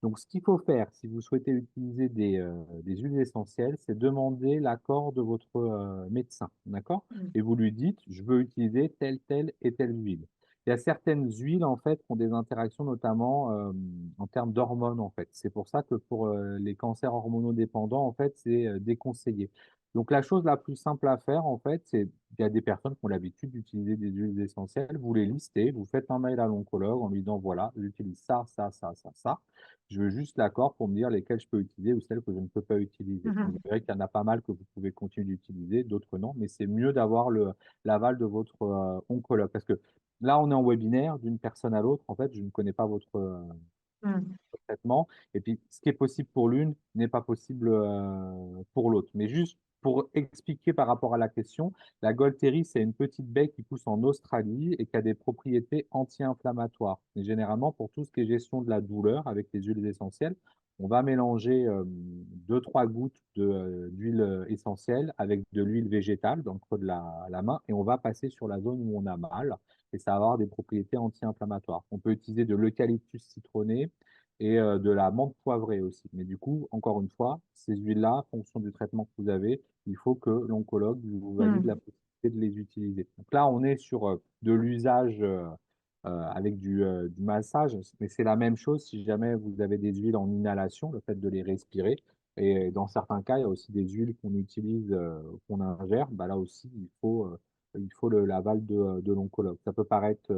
Donc, ce qu'il faut faire, si vous souhaitez utiliser des huiles essentielles, c'est demander l'accord de votre médecin, d'accord? Mm. Et vous lui dites, je veux utiliser telle et telle huile. Il y a certaines huiles, en fait, qui ont des interactions, notamment en termes d'hormones, en fait. C'est pour ça que pour les cancers hormonodépendants, en fait, c'est déconseillé. Donc, la chose la plus simple à faire, en fait, c'est, il y a des personnes qui ont l'habitude d'utiliser des huiles essentielles, vous les listez, vous faites un mail à l'oncologue en lui disant, voilà, j'utilise ça. Je veux juste l'accord pour me dire lesquelles je peux utiliser ou celles que je ne peux pas utiliser. Vous Mhm. verrez qu'il y en a pas mal que vous pouvez continuer d'utiliser, d'autres non, mais c'est mieux d'avoir l'aval de votre oncologue. Parce que là, on est en webinaire d'une personne à l'autre. En fait, je ne connais pas Mm. traitement. Et puis, ce qui est possible pour l'une n'est pas possible pour l'autre. Mais juste pour expliquer par rapport à la question, la Golterie, c'est une petite baie qui pousse en Australie et qui a des propriétés anti-inflammatoires. Et généralement, pour tout ce qui est gestion de la douleur avec les huiles essentielles, on va mélanger 2-3 gouttes d'huile essentielle avec de l'huile végétale dans le creux de la main et on va passer sur la zone où on a mal et ça va avoir des propriétés anti-inflammatoires. On peut utiliser de l'eucalyptus citronné, et de la menthe poivrée aussi. Mais du coup, encore une fois, ces huiles-là, en fonction du traitement que vous avez, il faut que l'oncologue vous valide la Mm. possibilité de les utiliser. Donc là, on est sur de l'usage avec du massage, mais c'est la même chose si jamais vous avez des huiles en inhalation, le fait de les respirer. Et dans certains cas, il y a aussi des huiles qu'on utilise, qu'on ingère. Bah là aussi, il faut l'aval de l'oncologue. Ça peut paraître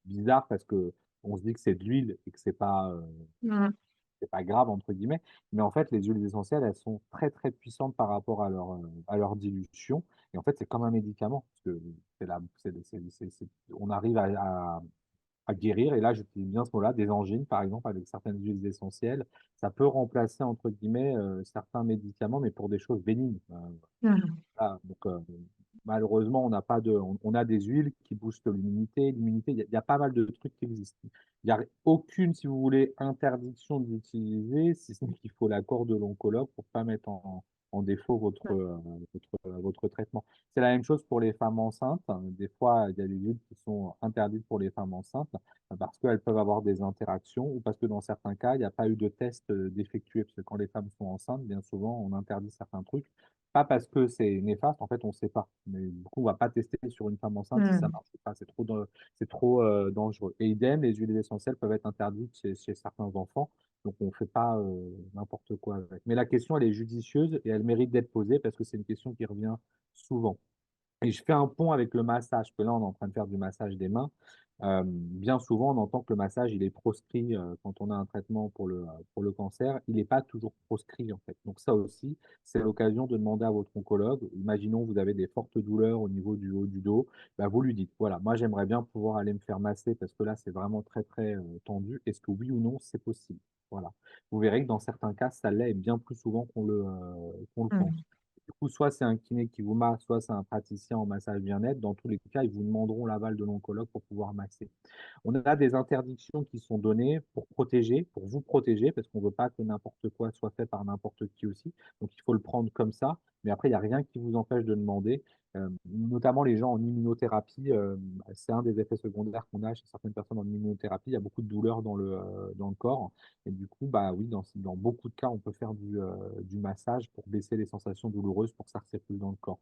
bizarre parce que on se dit que c'est de l'huile et que Mm. c'est pas grave entre guillemets, mais en fait les huiles essentielles elles sont très puissantes par rapport à leur dilution et en fait c'est comme un médicament parce que on arrive à guérir et là j'utilise bien ce mot-là des angines par exemple avec certaines huiles essentielles, ça peut remplacer entre guillemets certains médicaments mais pour des choses bénignes. Mm. Voilà, donc, malheureusement, on a des huiles qui boostent l'immunité. L'immunité, il y a pas mal de trucs qui existent. Il n'y a aucune, si vous voulez, interdiction d'utiliser, si ce n'est qu'il faut l'accord de l'oncologue pour pas mettre en défaut Ouais. votre traitement. C'est la même chose pour les femmes enceintes. Des fois, il y a des huiles qui sont interdites pour les femmes enceintes parce qu'elles peuvent avoir des interactions ou parce que dans certains cas, il n'y a pas eu de test d'effectué. Parce que quand les femmes sont enceintes, bien souvent, on interdit certains trucs. Pas parce que c'est néfaste, en fait, on ne sait pas. Mais du coup, on ne va pas tester sur une femme enceinte si ça Hmm. marche pas. C'est trop dangereux. Et idem, les huiles essentielles peuvent être interdites chez certains enfants. Donc, on ne fait pas n'importe quoi avec. Mais la question, elle est judicieuse et elle mérite d'être posée parce que c'est une question qui revient souvent. Et je fais un pont avec le massage, parce que là, on est en train de faire du massage des mains. Bien souvent, on entend que le massage, il est proscrit quand on a un traitement pour le cancer. Il n'est pas toujours proscrit, en fait. Donc ça aussi, c'est l'occasion de demander à votre oncologue. Imaginons vous avez des fortes douleurs au niveau du haut du dos. Bah, vous lui dites, voilà, moi, j'aimerais bien pouvoir aller me faire masser parce que là, c'est vraiment très, très tendu. Est-ce que oui ou non, c'est possible? Voilà. Vous verrez que dans certains cas, ça l'est et bien plus souvent qu'on le pense. Hmm. Du coup, soit c'est un kiné qui vous masse, soit c'est un praticien en massage bien-être. Dans tous les cas, ils vous demanderont l'aval de l'oncologue pour pouvoir masser. On a des interdictions qui sont données pour protéger, pour vous protéger, parce qu'on ne veut pas que n'importe quoi soit fait par n'importe qui aussi. Donc, il faut le prendre comme ça. Mais après, il n'y a rien qui vous empêche de demander. Notamment les gens en immunothérapie, c'est un des effets secondaires qu'on a chez certaines personnes en immunothérapie. Il y a beaucoup de douleurs dans le corps. Et du coup, bah oui, dans beaucoup de cas, on peut faire du massage pour baisser les sensations douloureuses pour que ça recircule dans le corps.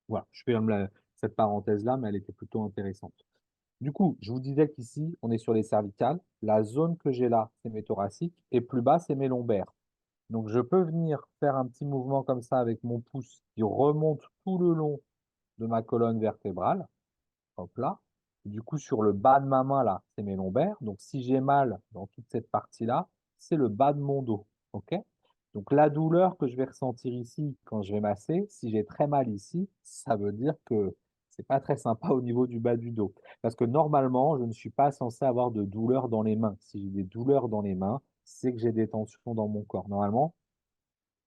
Voilà, je fais cette parenthèse-là, mais elle était plutôt intéressante. Du coup, je vous disais qu'ici, on est sur les cervicales. La zone que j'ai là, c'est mes thoraciques. Et plus bas, c'est mes lombaires. Donc, je peux venir faire un petit mouvement comme ça avec mon pouce qui remonte tout le long de ma colonne vertébrale. Hop là. Du coup, sur le bas de ma main, là, c'est mes lombaires. Donc, si j'ai mal dans toute cette partie-là, c'est le bas de mon dos. OK? Donc, la douleur que je vais ressentir ici quand je vais masser, si j'ai très mal ici, ça veut dire que c'est pas très sympa au niveau du bas du dos. Parce que normalement, je ne suis pas censé avoir de douleur dans les mains. Si j'ai des douleurs dans les mains, c'est que j'ai des tensions dans mon corps. Normalement,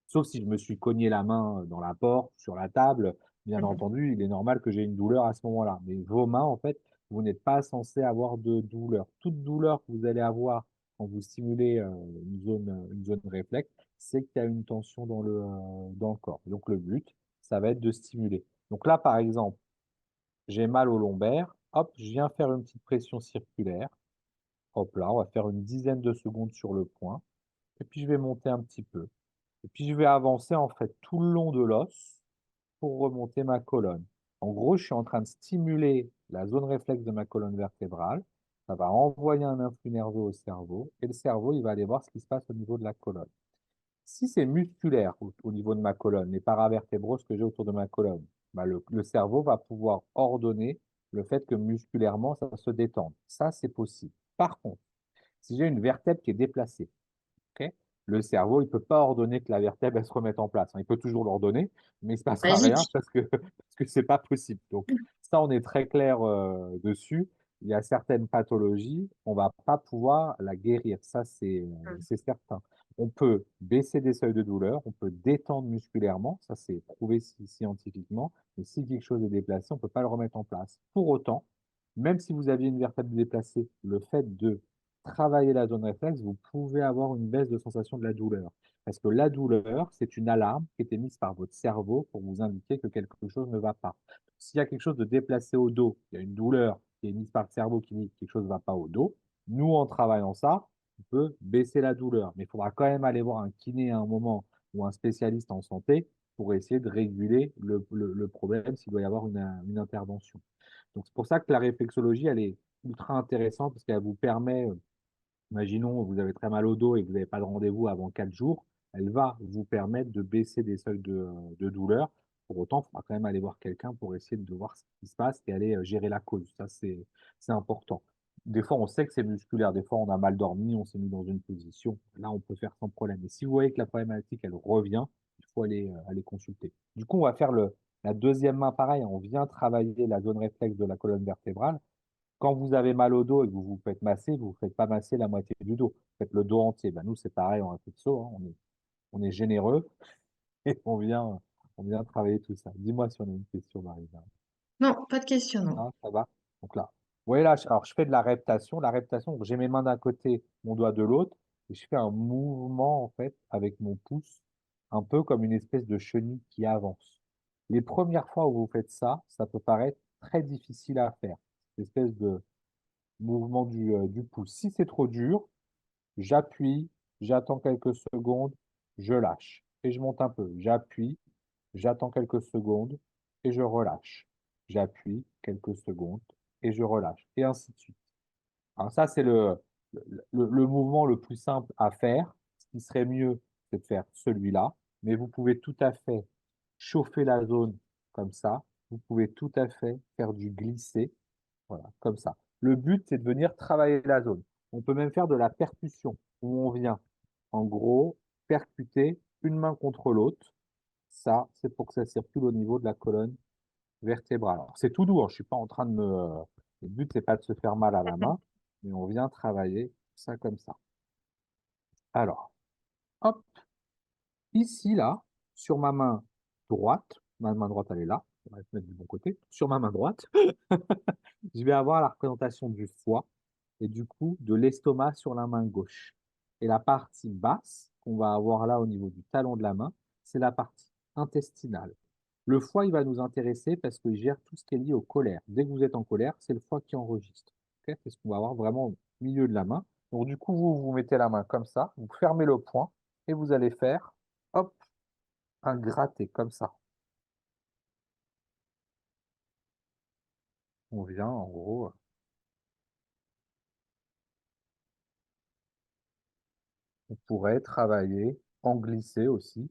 sauf si je me suis cogné la main dans la porte, sur la table, bien Mhm. entendu, il est normal que j'ai une douleur à ce moment-là. Mais vos mains, en fait, vous n'êtes pas censé avoir de douleur. Toute douleur que vous allez avoir quand vous stimulez une zone réflexe, c'est qu'il y a une tension dans le corps. Donc le but, ça va être de stimuler. Donc là, par exemple, j'ai mal au lombaire, hop, je viens faire une petite pression circulaire. Hop là, on va faire une dizaine de secondes sur le point. Et puis je vais monter un petit peu. Et puis je vais avancer en fait tout le long de l'os pour remonter ma colonne. En gros, je suis en train de stimuler la zone réflexe de ma colonne vertébrale. Ça va envoyer un influx nerveux au cerveau et le cerveau, il va aller voir ce qui se passe au niveau de la colonne. Si c'est musculaire au niveau de ma colonne, les paravertébraux, ce que j'ai autour de ma colonne, bah, le cerveau va pouvoir ordonner le fait que musculairement, ça se détende. Ça, c'est possible. Par contre, si j'ai une vertèbre qui est déplacée, ok, le cerveau, il ne peut pas ordonner que la vertèbre elle se remette en place, hein. Il peut toujours l'ordonner, mais il ne se passera rien Magique. parce que ce n'est pas possible. Donc, ça, on est très clair dessus. Il y a certaines pathologies, on ne va pas pouvoir la guérir. Ça, Hmm. c'est certain. On peut baisser des seuils de douleur, on peut détendre musculairement, ça c'est prouvé scientifiquement, mais si quelque chose est déplacé, on ne peut pas le remettre en place. Pour autant, même si vous aviez une vertèbre déplacée, le fait de travailler la zone réflexe, vous pouvez avoir une baisse de sensation de la douleur. Parce que la douleur, c'est une alarme qui est émise par votre cerveau pour vous indiquer que quelque chose ne va pas. S'il y a quelque chose de déplacé au dos, il y a une douleur qui est émise par le cerveau qui dit que quelque chose ne va pas au dos, nous, en travaillant ça, on peut baisser la douleur. Mais il faudra quand même aller voir un kiné à un moment ou un spécialiste en santé pour essayer de réguler le problème s'il doit y avoir une intervention. Donc, c'est pour ça que la réflexologie, elle est ultra intéressante parce qu'elle vous permet imaginons, vous avez très mal au dos et que vous n'avez pas de rendez-vous avant 4 jours, elle va vous permettre de baisser des seuils de douleur. Pour autant, il faudra quand même aller voir quelqu'un pour essayer de voir ce qui se passe et aller gérer la cause. Ça, c'est important. Des fois, on sait que c'est musculaire. Des fois, on a mal dormi, on s'est mis dans une position. Là, on peut faire sans problème. Et si vous voyez que la problématique, elle revient, il faut aller consulter. Du coup, on va faire la deuxième main pareil. On vient travailler la zone réflexe de la colonne vertébrale. Quand vous avez mal au dos et que vous vous faites masser, vous ne faites pas masser la moitié du dos. Vous faites le dos entier. Ben, nous, c'est pareil en réflexo, hein. On est généreux et on vient travailler tout ça. Dis-moi si on a une question, Marie. Non, pas de question, non. Non, ça va? Donc là, vous voyez là, alors je fais de la reptation. La reptation, donc j'ai mes mains d'un côté, mon doigt de l'autre, et je fais un mouvement en fait avec mon pouce un peu comme une espèce de chenille qui avance. Les premières fois où vous faites ça, ça peut paraître très difficile à faire, cette espèce de mouvement du pouce. Si c'est trop dur, j'appuie, j'attends quelques secondes, je lâche et je monte un peu. J'appuie, j'attends quelques secondes et je relâche. J'appuie quelques secondes et je relâche, et ainsi de suite. Alors ça, c'est le mouvement le plus simple à faire. Ce qui serait mieux, c'est de faire celui-là, mais vous pouvez tout à fait chauffer la zone comme ça. Vous pouvez tout à fait faire du glissé, voilà, comme ça. Le but, c'est de venir travailler la zone. On peut même faire de la percussion, où on vient, en gros, percuter une main contre l'autre. Ça, c'est pour que ça circule au niveau de la colonne vertébrale. Alors, c'est tout doux, hein, je suis pas en train de me... Le but, c'est pas de se faire mal à la main, mais on vient travailler ça comme ça. Alors, hop, ici, là, sur ma main droite, ma main droite, elle est là, on va se mettre du bon côté, sur ma main droite, je vais avoir la représentation du foie et du coup de l'estomac sur la main gauche. Et la partie basse qu'on va avoir là au niveau du talon de la main, c'est la partie intestinale. Le foie, il va nous intéresser parce qu'il gère tout ce qui est lié aux colères. Dès que vous êtes en colère, c'est le foie qui enregistre. Ok, c'est ce qu'on va avoir vraiment au milieu de la main. Donc du coup, vous mettez la main comme ça, vous fermez le poing et vous allez faire, hop, un gratté comme ça. On vient en gros, on pourrait travailler en glissé aussi.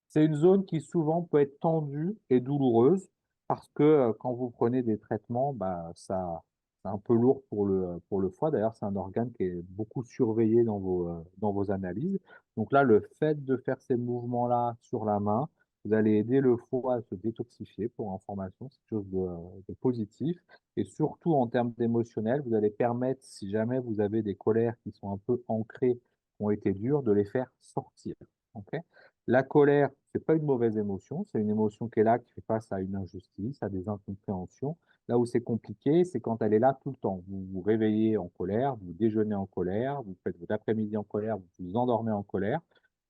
C'est une zone qui souvent peut être tendue et douloureuse parce que quand vous prenez des traitements, bah, ça, c'est un peu lourd pour le foie. D'ailleurs, c'est un organe qui est beaucoup surveillé dans vos analyses. Donc là, le fait de faire ces mouvements-là sur la main, vous allez aider le foie à se détoxifier pour information, c'est quelque chose de positif. Et surtout en termes d'émotionnel, vous allez permettre, si jamais vous avez des colères qui sont un peu ancrées, qui ont été dures, de les faire sortir. Ok. La colère, c'est pas une mauvaise émotion, c'est une émotion qui est là, qui fait face à une injustice, à des incompréhensions. Là où c'est compliqué, c'est quand elle est là tout le temps. Vous vous réveillez en colère, vous déjeunez en colère, vous faites votre après-midi en colère, vous vous endormez en colère.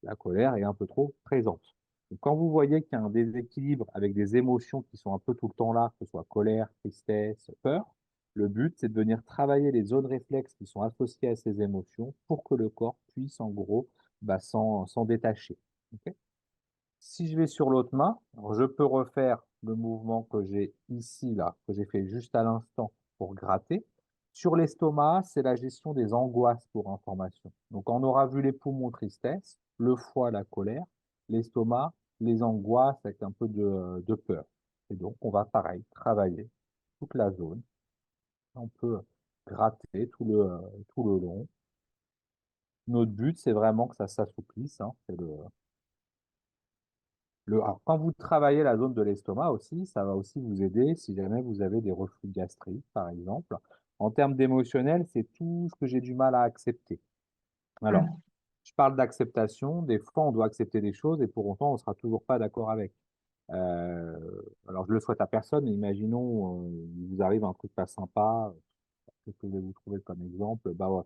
La colère est un peu trop présente. Donc, quand vous voyez qu'il y a un déséquilibre avec des émotions qui sont un peu tout le temps là, que ce soit colère, tristesse, peur, le but, c'est de venir travailler les zones réflexes qui sont associées à ces émotions pour que le corps puisse, en gros, bah, s'en détacher. Ok. Si je vais sur l'autre main, alors je peux refaire le mouvement que j'ai ici, là, que j'ai fait juste à l'instant pour gratter. Sur l'estomac, c'est la gestion des angoisses pour information. Donc, on aura vu les poumons, tristesse, le foie, la colère, l'estomac, les angoisses avec un peu de peur. Et donc, on va pareil, travailler toute la zone. On peut gratter tout le long. Notre but, c'est vraiment que ça s'assouplisse, hein, c'est alors, quand vous travaillez la zone de l'estomac aussi, ça va aussi vous aider si jamais vous avez des reflux gastriques, par exemple. En termes d'émotionnel, c'est tout ce que j'ai du mal à accepter. Alors, Mm. je parle d'acceptation. Des fois, on doit accepter des choses et pour autant, on ne sera toujours pas d'accord avec. Euh, alors, je le souhaite à personne, mais imaginons, il vous arrive un truc pas sympa. Qu'est-ce que vous trouvez comme exemple? Bah, ouais,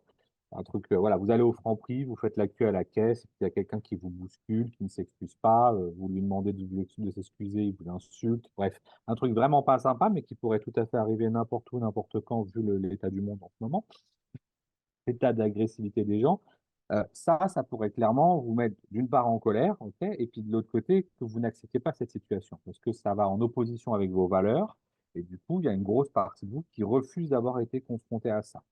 un truc, voilà, vous allez au Franprix, vous faites la queue à la caisse, et puis il y a quelqu'un qui vous bouscule, qui ne s'excuse pas, vous lui demandez de s'excuser, il vous insulte. Bref, un truc vraiment pas sympa, mais qui pourrait tout à fait arriver n'importe où, n'importe quand, vu l'état du monde en ce moment, l'état d'agressivité des gens. Ça pourrait clairement vous mettre d'une part en colère, ok, et puis de l'autre côté, que vous n'acceptez pas cette situation, parce que ça va en opposition avec vos valeurs, et du coup, il y a une grosse partie de vous qui refuse d'avoir été confronté à ça.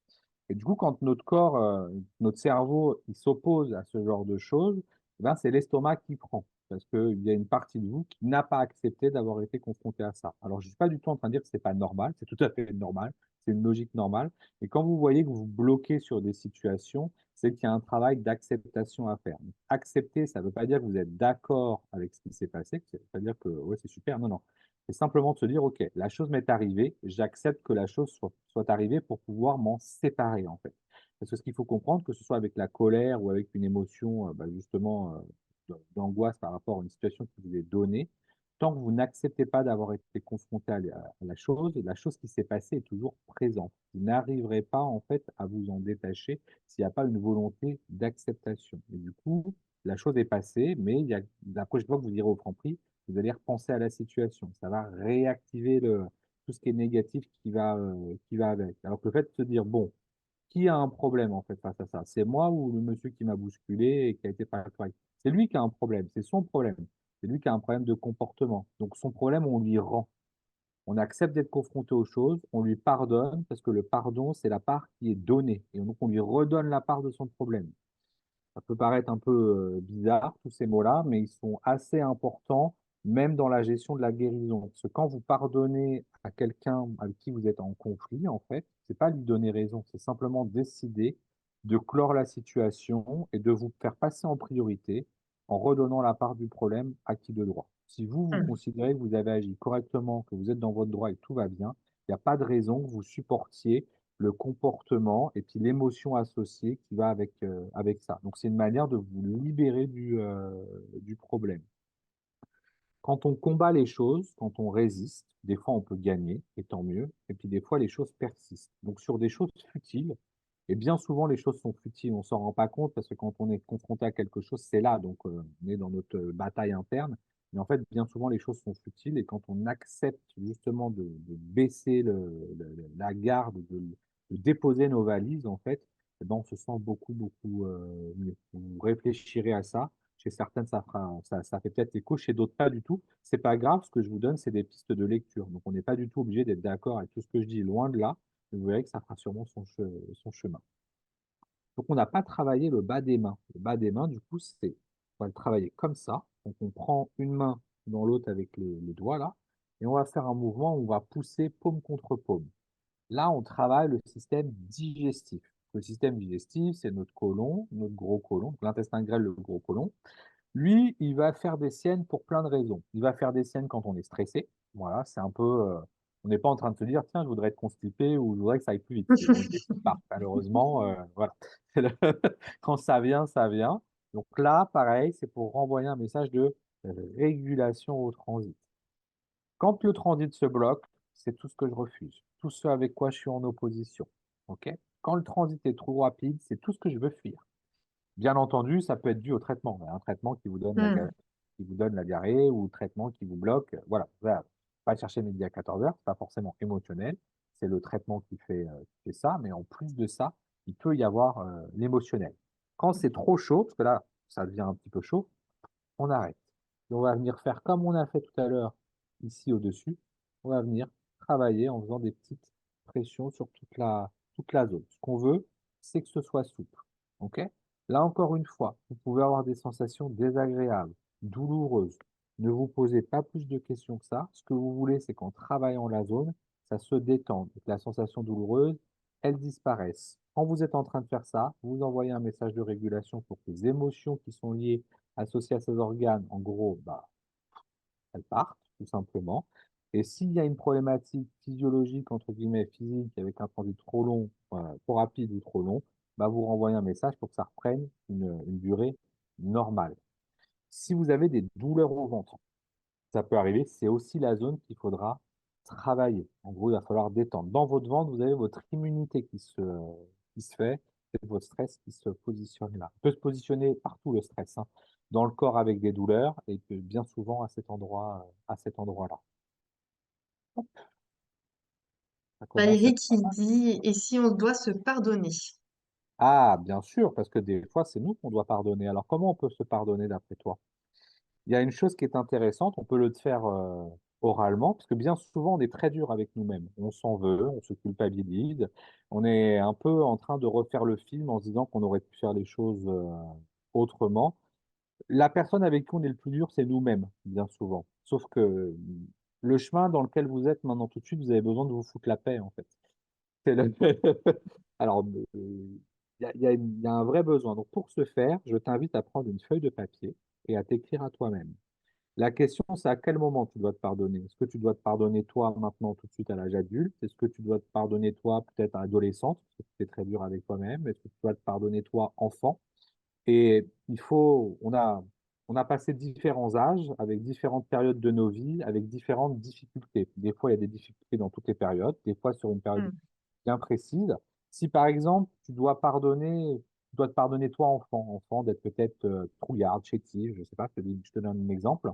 Et du coup, quand notre corps, notre cerveau, il s'oppose à ce genre de choses, eh ben, c'est l'estomac qui prend. Parce qu'il y a une partie de vous qui n'a pas accepté d'avoir été confronté à ça. Alors, je ne suis pas du tout en train de dire que ce n'est pas normal, c'est tout à fait normal, c'est une logique normale. Et quand vous voyez que vous bloquez sur des situations, c'est qu'il y a un travail d'acceptation à faire. Donc, accepter, ça ne veut pas dire que vous êtes d'accord avec ce qui s'est passé, ça ne veut pas dire que ouais, c'est super, non, non. C'est simplement de se dire, OK, la chose m'est arrivée, j'accepte que la chose soit arrivée pour pouvoir m'en séparer, en fait. Parce que ce qu'il faut comprendre, que ce soit avec la colère ou avec une émotion, bah, justement, d'angoisse par rapport à une situation qui vous est donnée, Tant que vous n'acceptez pas d'avoir été confronté à la chose qui s'est passée est toujours présente. Vous n'arriverez pas, en fait, à vous en détacher s'il n'y a pas une volonté d'acceptation. Et du coup, la chose est passée, mais il y a la prochaine fois que vous irez au Franprix, vous allez repenser à la situation. Ça va réactiver tout ce qui est négatif qui va avec. Alors que le fait de se dire: «Bon, qui a un problème, en fait, face à ça? C'est moi ou le monsieur qui m'a bousculé et qui a été pas correct?» C'est lui qui a un problème, c'est son problème. C'est lui qui a un problème de comportement. Donc son problème, on lui rend. On accepte d'être confronté aux choses, on lui pardonne parce que le pardon, c'est la part qui est donnée et donc on lui redonne la part de son problème. Ça peut paraître un peu, bizarre tous ces mots-là, mais ils sont assez importants, même dans la gestion de la guérison. Parce que quand vous pardonnez à quelqu'un avec qui vous êtes en conflit, en fait, c'est pas lui donner raison, c'est simplement décider de clore la situation et de vous faire passer en priorité en redonnant la part du problème à qui de droit. Si vous, vous Hmm. considérez que vous avez agi correctement, que vous êtes dans votre droit et que tout va bien, il n'y a pas de raison que vous supportiez le comportement et puis l'émotion associée qui va avec ça. Donc c'est une manière de vous libérer du problème. Quand on combat les choses, quand on résiste, des fois on peut gagner, et tant mieux, et puis des fois les choses persistent. Donc sur des choses futiles, et bien souvent les choses sont futiles, on s'en rend pas compte parce que quand on est confronté à quelque chose, c'est là, donc on est dans notre bataille interne. Mais en fait, bien souvent les choses sont futiles, et quand on accepte justement de baisser la garde, de déposer nos valises, en fait, eh ben, on se sent beaucoup, beaucoup mieux. Vous réfléchirez à ça. Chez certaines, ça fait peut-être écho, chez d'autres, pas du tout. C'est pas grave, ce que je vous donne, c'est des pistes de lecture. Donc, on n'est pas du tout obligé d'être d'accord avec tout ce que je dis, loin de là. Mais vous verrez que ça fera sûrement son chemin. Donc, on n'a pas travaillé le bas des mains. Le bas des mains, du coup, on va le travailler comme ça. Donc, on prend une main dans l'autre avec les doigts là, et on va faire un mouvement où on va pousser paume contre paume. Là, on travaille le système digestif. Le système digestif, c'est notre côlon, notre gros côlon, donc l'intestin grêle, le gros côlon. Lui, il va faire des siennes pour plein de raisons. Il va faire des siennes quand on est stressé. Voilà, c'est un peu, on n'est pas en train de se dire: «Tiens, je voudrais être constipé» ou «Je voudrais que ça aille plus vite». On le décide pas. Malheureusement, voilà. C'est le quand ça vient, ça vient. Donc là, pareil, c'est pour renvoyer un message de régulation au transit. Quand le transit se bloque, c'est tout ce que je refuse, tout ce avec quoi je suis en opposition. OK? Quand le transit est trop rapide, c'est tout ce que je veux fuir. Bien entendu, ça peut être dû au traitement. Un traitement Hmm. qui vous donne la diarrhée ou le traitement qui vous bloque, voilà. Voilà. Pas chercher midi à 14 heures, c'est pas forcément émotionnel, c'est le traitement qui fait ça, mais en plus de ça, il peut y avoir, l'émotionnel. Quand c'est trop chaud, parce que là, ça devient un petit peu chaud, on arrête. Et on va venir faire comme on a fait tout à l'heure, ici au-dessus. On va venir travailler en faisant des petites pressions sur toute la zone. Ce qu'on veut, c'est que ce soit souple. OK? Là, encore une fois, vous pouvez avoir des sensations désagréables, douloureuses. Ne vous posez pas plus de questions que ça. Ce que vous voulez, c'est qu'en travaillant la zone, ça se détende et que la sensation douloureuse, elle disparaisse. Quand vous êtes en train de faire ça, vous envoyez un message de régulation pour que les émotions qui sont liées associées à ces organes, en gros, bah, elles partent, tout simplement. Et s'il y a une problématique physiologique, entre guillemets, physique, avec un transit trop long, trop rapide ou trop long, bah, vous renvoyez un message pour que ça reprenne une durée normale. Si vous avez des douleurs au ventre, ça peut arriver, c'est aussi la zone qu'il faudra travailler. En gros, il va falloir détendre. Dans votre ventre, vous avez votre immunité qui se fait, c'est votre stress qui se positionne là. Il peut se positionner partout le stress, hein, dans le corps avec des douleurs et que bien souvent à cet endroit-là. Ça commence à Valérie être pas qui mal. dit, et si on doit se pardonner? Ah, bien sûr, parce que des fois, c'est nous qu'on doit pardonner. Alors, comment on peut se pardonner d'après toi? Il y a une chose qui est intéressante, on peut le faire, oralement, parce que bien souvent, on est très dur avec nous-mêmes. On s'en veut, on se culpabilise, on est un peu en train de refaire le film en se disant qu'on aurait pu faire les choses, autrement. La personne avec qui on est le plus dur, c'est nous-mêmes, bien souvent. Sauf que, le chemin dans lequel vous êtes maintenant tout de suite, vous avez besoin de vous foutre la paix, en fait. C'est le alors, il y a un vrai besoin. Donc pour ce faire, je t'invite à prendre une feuille de papier et à t'écrire à toi-même. La question, c'est à quel moment tu dois te pardonner? Est-ce que tu dois te pardonner toi maintenant tout de suite à l'âge adulte? Est-ce que tu dois te pardonner toi peut-être à adolescente, parce que tu es très dur avec toi-même? Est-ce que tu dois te pardonner toi enfant? Et on a On a passé différents âges, avec différentes périodes de nos vies, avec différentes difficultés. Des fois, il y a des difficultés dans toutes les périodes, des fois sur une période Mm. bien précise. Si par exemple, tu dois te pardonner toi enfant d'être peut-être trouillard, chétif, je sais pas, je te donne un exemple.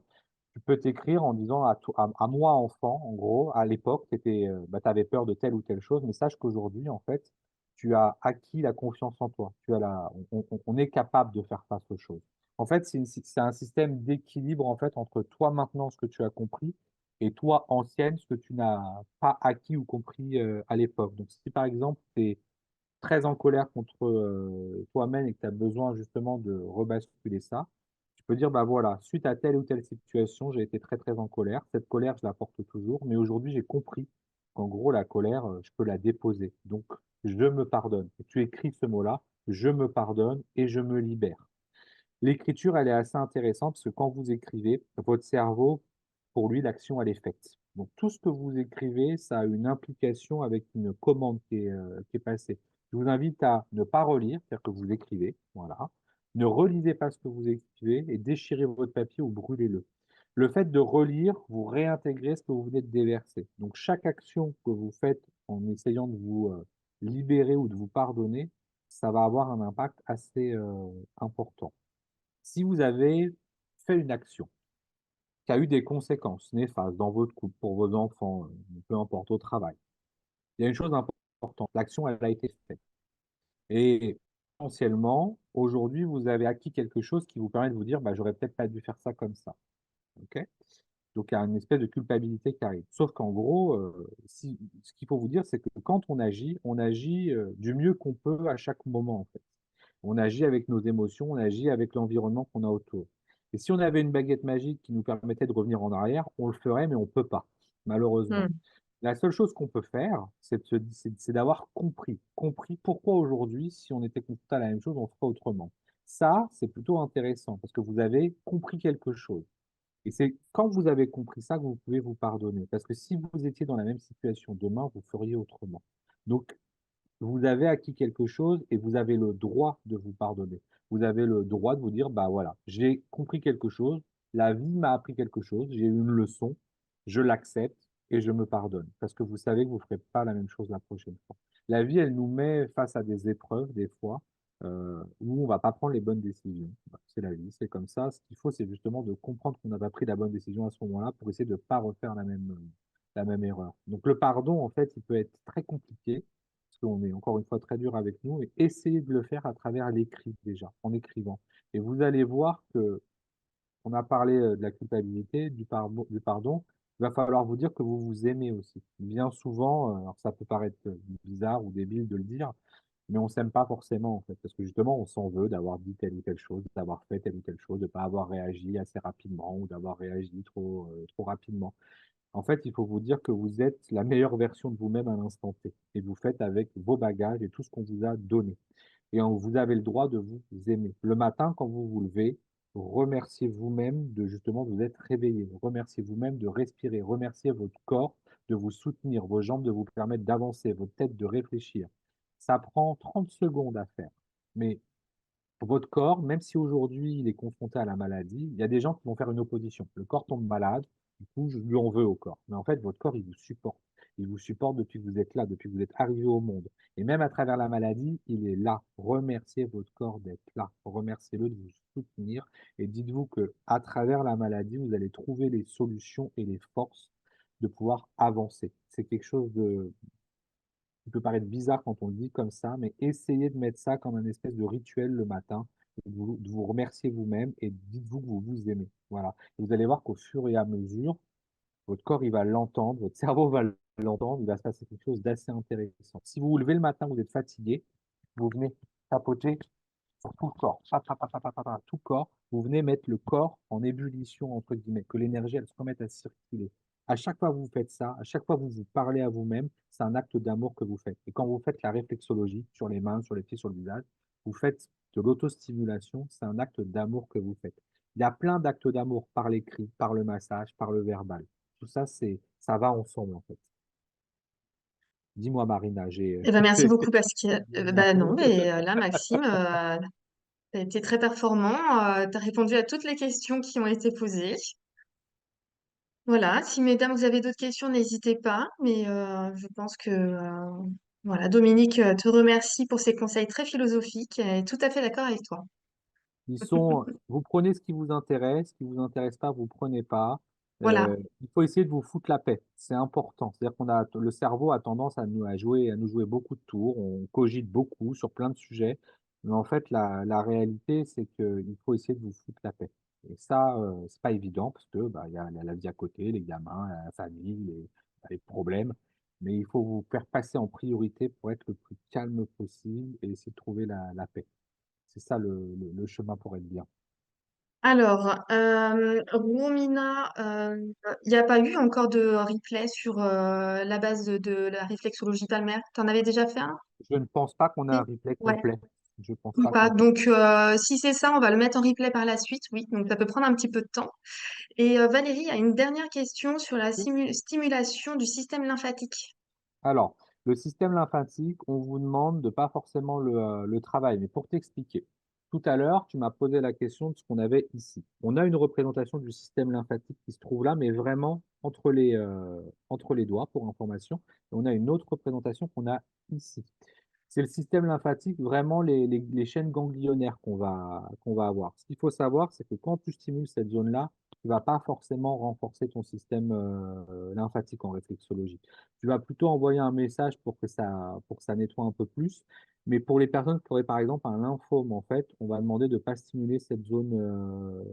Tu peux t'écrire en disant à moi enfant, en gros, à l'époque, tu avais peur de telle ou telle chose, mais sache qu'aujourd'hui, en fait, tu as acquis la confiance en toi. On est capable de faire face aux choses. En fait, c'est un système d'équilibre en fait entre toi maintenant, ce que tu as compris, et toi ancienne, ce que tu n'as pas acquis ou compris à l'époque. Donc, si par exemple, tu es très en colère contre toi-même et que tu as besoin justement de rebasculer ça, tu peux dire, bah voilà, suite à telle ou telle situation, j'ai été très très en colère. Cette colère, je la porte toujours, mais aujourd'hui, j'ai compris qu'en gros, la colère, je peux la déposer. Donc, je me pardonne. Et tu écris ce mot-là, je me pardonne et je me libère. L'écriture, elle est assez intéressante parce que quand vous écrivez, votre cerveau, pour lui, l'action, elle est faite. Donc tout ce que vous écrivez, ça a une implication avec une commande qui est passée. Je vous invite à ne pas relire, c'est-à-dire que vous écrivez, voilà. Ne relisez pas ce que vous écrivez et déchirez votre papier ou brûlez-le. Le fait de relire, vous réintégrez ce que vous venez de déverser. Donc chaque action que vous faites en essayant de vous libérer ou de vous pardonner, ça va avoir un impact assez important. Si vous avez fait une action qui a eu des conséquences néfastes dans votre couple, pour vos enfants, peu importe, au travail, il y a une chose importante, l'action, elle a été faite. Et potentiellement, aujourd'hui, vous avez acquis quelque chose qui vous permet de vous dire, bah, j'aurais peut-être pas dû faire ça comme ça. Ok. Donc, il y a une espèce de culpabilité qui arrive. Sauf qu'en gros, ce qu'il faut vous dire, c'est que quand on agit du mieux qu'on peut à chaque moment, en fait. On agit avec nos émotions, on agit avec l'environnement qu'on a autour. Et si on avait une baguette magique qui nous permettait de revenir en arrière, on le ferait, mais on ne peut pas, malheureusement. Mm. La seule chose qu'on peut faire, c'est d'avoir compris pourquoi aujourd'hui, si on était confronté à la même chose, on ferait autrement. Ça, c'est plutôt intéressant parce que vous avez compris quelque chose. Et c'est quand vous avez compris ça que vous pouvez vous pardonner. Parce que si vous étiez dans la même situation demain, vous feriez autrement. Donc, vous avez acquis quelque chose et vous avez le droit de vous pardonner. Vous avez le droit de vous dire, bah voilà, j'ai compris quelque chose, la vie m'a appris quelque chose, j'ai eu une leçon, je l'accepte et je me pardonne. Parce que vous savez que vous ne ferez pas la même chose la prochaine fois. La vie, elle nous met face à des épreuves, des fois, où on va pas prendre les bonnes décisions. Bah, c'est la vie, c'est comme ça. Ce qu'il faut, c'est justement de comprendre qu'on n'a pas pris la bonne décision à ce moment-là pour essayer de ne pas refaire la même erreur. Donc le pardon, en fait, il peut être très compliqué parce qu'on est encore une fois très dur avec nous, et essayez de le faire à travers l'écrit déjà, en écrivant. Et vous allez voir que, on a parlé de la culpabilité, du pardon, il va falloir vous dire que vous vous aimez aussi. Bien souvent, alors ça peut paraître bizarre ou débile de le dire, mais on s'aime pas forcément en fait, parce que justement on s'en veut d'avoir dit telle ou telle chose, d'avoir fait telle ou telle chose, de ne pas avoir réagi assez rapidement ou d'avoir réagi trop rapidement. En fait, il faut vous dire que vous êtes la meilleure version de vous-même à l'instant T. Et vous faites avec vos bagages et tout ce qu'on vous a donné. Vous avez le droit de vous aimer. Le matin, quand vous vous levez, remerciez vous-même de justement vous être réveillé. Remerciez vous-même de respirer. Remerciez votre corps de vous soutenir, vos jambes de vous permettre d'avancer, votre tête de réfléchir. Ça prend 30 secondes à faire. Mais votre corps, même si aujourd'hui il est confronté à la maladie, il y a des gens qui vont faire une opposition. Le corps tombe malade, du coup, je lui en veux au corps. Mais en fait, votre corps, il vous supporte. Il vous supporte depuis que vous êtes là, depuis que vous êtes arrivé au monde. Et même à travers la maladie, il est là. Remerciez votre corps d'être là. Remerciez-le de vous soutenir. Et dites-vous que à travers la maladie, vous allez trouver les solutions et les forces de pouvoir avancer. C'est quelque chose qui peut paraître bizarre quand on le dit comme ça, mais essayez de mettre ça comme un espèce de rituel le matin, de vous remercier vous-même et dites-vous que vous vous aimez. Voilà. Et vous allez voir qu'au fur et à mesure, votre corps, il va l'entendre, votre cerveau va l'entendre, il va se passer quelque chose d'assez intéressant. Si vous vous levez le matin, vous êtes fatigué, vous venez tapoter sur tout le corps, tout corps, vous venez mettre le corps en ébullition, entre guillemets, que l'énergie, elle se remette à circuler. À chaque fois que vous faites ça, à chaque fois que vous vous parlez à vous-même, c'est un acte d'amour que vous faites. Et quand vous faites la réflexologie sur les mains, sur les pieds, sur le visage, vous faites de l'autostimulation, c'est un acte d'amour que vous faites. Il y a plein d'actes d'amour par l'écrit, par le massage, par le verbal. Tout ça, ça va ensemble, en fait. Dis-moi, Marina, j'ai Eh ben, merci j'ai beaucoup parce que, dit bah non, beaucoup. mais là, Maxime, Tu as été très performant. Tu as répondu à toutes les questions qui ont été posées. Voilà, si mesdames, vous avez d'autres questions, n'hésitez pas. Mais je pense que voilà, Dominique te remercie pour ses conseils très philosophiques et est tout à fait d'accord avec toi. Vous prenez ce qui vous intéresse pas, vous prenez pas. Voilà. Il faut essayer de vous foutre la paix, c'est important. C'est-à-dire le cerveau a tendance à nous jouer beaucoup de tours, on cogite beaucoup sur plein de sujets, mais en fait, la réalité, c'est qu'il faut essayer de vous foutre la paix. Et ça, c'est pas évident parce que bah, il y a la vie à côté, les gamins, la famille, les problèmes, mais il faut vous faire passer en priorité pour être le plus calme possible et essayer de trouver la paix. C'est ça le chemin pour être bien. Alors, Romina, il n'y a pas eu encore de replay sur la base de la réflexologie palmaire. Tu en avais déjà fait un? Je ne pense pas qu'on a un Oui. replay Ouais. complet. Je pense Ou pas pas. qu'on. Donc, si c'est ça, on va le mettre en replay par la suite. Oui, donc ça peut prendre un petit peu de temps. Et Valérie a une dernière question sur la stimulation du système lymphatique. Alors, le système lymphatique, on vous demande de pas forcément le travail, mais pour t'expliquer. Tout à l'heure, tu m'as posé la question de ce qu'on avait ici. On a une représentation du système lymphatique qui se trouve là, mais vraiment entre les doigts, pour information. Et on a une autre représentation qu'on a ici. C'est le système lymphatique, vraiment les chaînes ganglionnaires qu'on va avoir. Ce qu'il faut savoir, c'est que quand tu stimules cette zone-là, tu ne vas pas forcément renforcer ton système lymphatique en réflexologie. Tu vas plutôt envoyer un message pour que ça nettoie un peu plus. Mais pour les personnes qui auraient par exemple un lymphome, en fait, on va demander de ne pas stimuler cette zone-là.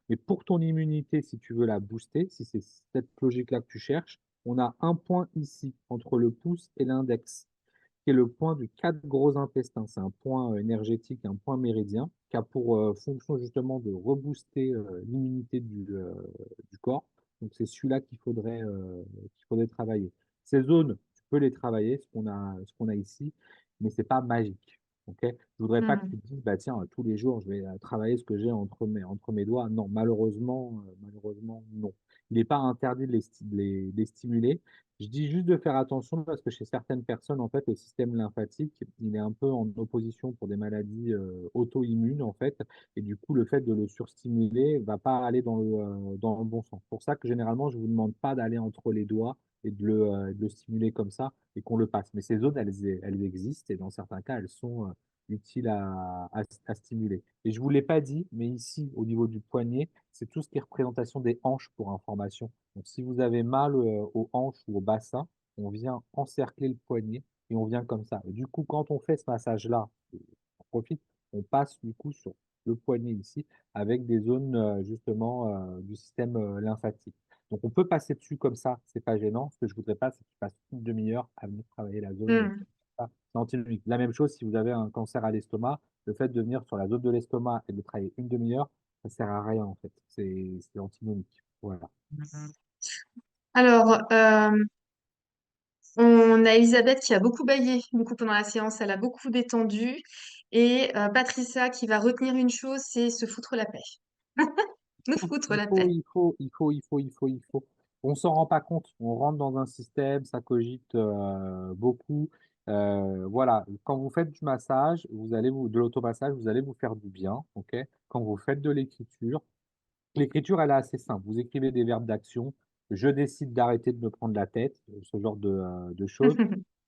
Mais pour ton immunité, si tu veux la booster, si c'est cette logique-là que tu cherches, on a un point ici, entre le pouce et l'index, qui est le point du quatre gros intestins. C'est un point énergétique, un point méridien, qui a pour fonction justement de rebooster l'immunité du corps. Donc c'est celui-là qu'il faudrait travailler. Ces zones, tu peux les travailler, ce qu'on a ici, mais c'est pas magique. Ok. Je voudrais pas que tu Hmm. te dises, bah tiens, tous les jours, je vais travailler ce que j'ai entre mes doigts. Non, malheureusement, non. Il n'est pas interdit de les stimuler. Je dis juste de faire attention parce que chez certaines personnes, en fait, le système lymphatique, il est un peu en opposition pour des maladies auto-immunes, en fait. Et du coup, le fait de le surstimuler va pas aller dans le bon sens. C'est pour ça que généralement, je vous demande pas d'aller entre les doigts et de le stimuler comme ça et qu'on le passe. Mais ces zones, elles existent et dans certains cas, elles sont utiles à stimuler. Et je ne vous l'ai pas dit, mais ici, au niveau du poignet, c'est tout ce qui est représentation des hanches pour information. Donc, si vous avez mal aux hanches ou au bassin, on vient encercler le poignet et on vient comme ça. Et du coup, quand on fait ce massage-là, on profite, on passe du coup sur le poignet ici avec des zones justement du système lymphatique. Donc, on peut passer dessus comme ça, c'est pas gênant. Ce que je voudrais pas, c'est qu'il passe une demi-heure à venir travailler la zone. Hmm. Ça, c'est antinomique. La même chose si vous avez un cancer à l'estomac, le fait de venir sur la zone de l'estomac et de travailler une demi-heure, ça sert à rien en fait. C'est antinomique. Voilà. Alors, on a Elisabeth qui a beaucoup baillé beaucoup pendant la séance, elle a beaucoup détendu. Et Patricia qui va retenir une chose, c'est se foutre la paix. Nous foutre la paix. Il faut. On s'en rend pas compte. On rentre dans un système, ça cogite beaucoup. Voilà. Quand vous faites du massage, de l'automassage, vous allez vous faire du bien, ok? Quand vous faites de l'écriture, l'écriture, elle est assez simple. Vous écrivez des verbes d'action. Je décide d'arrêter de me prendre la tête, ce genre de choses.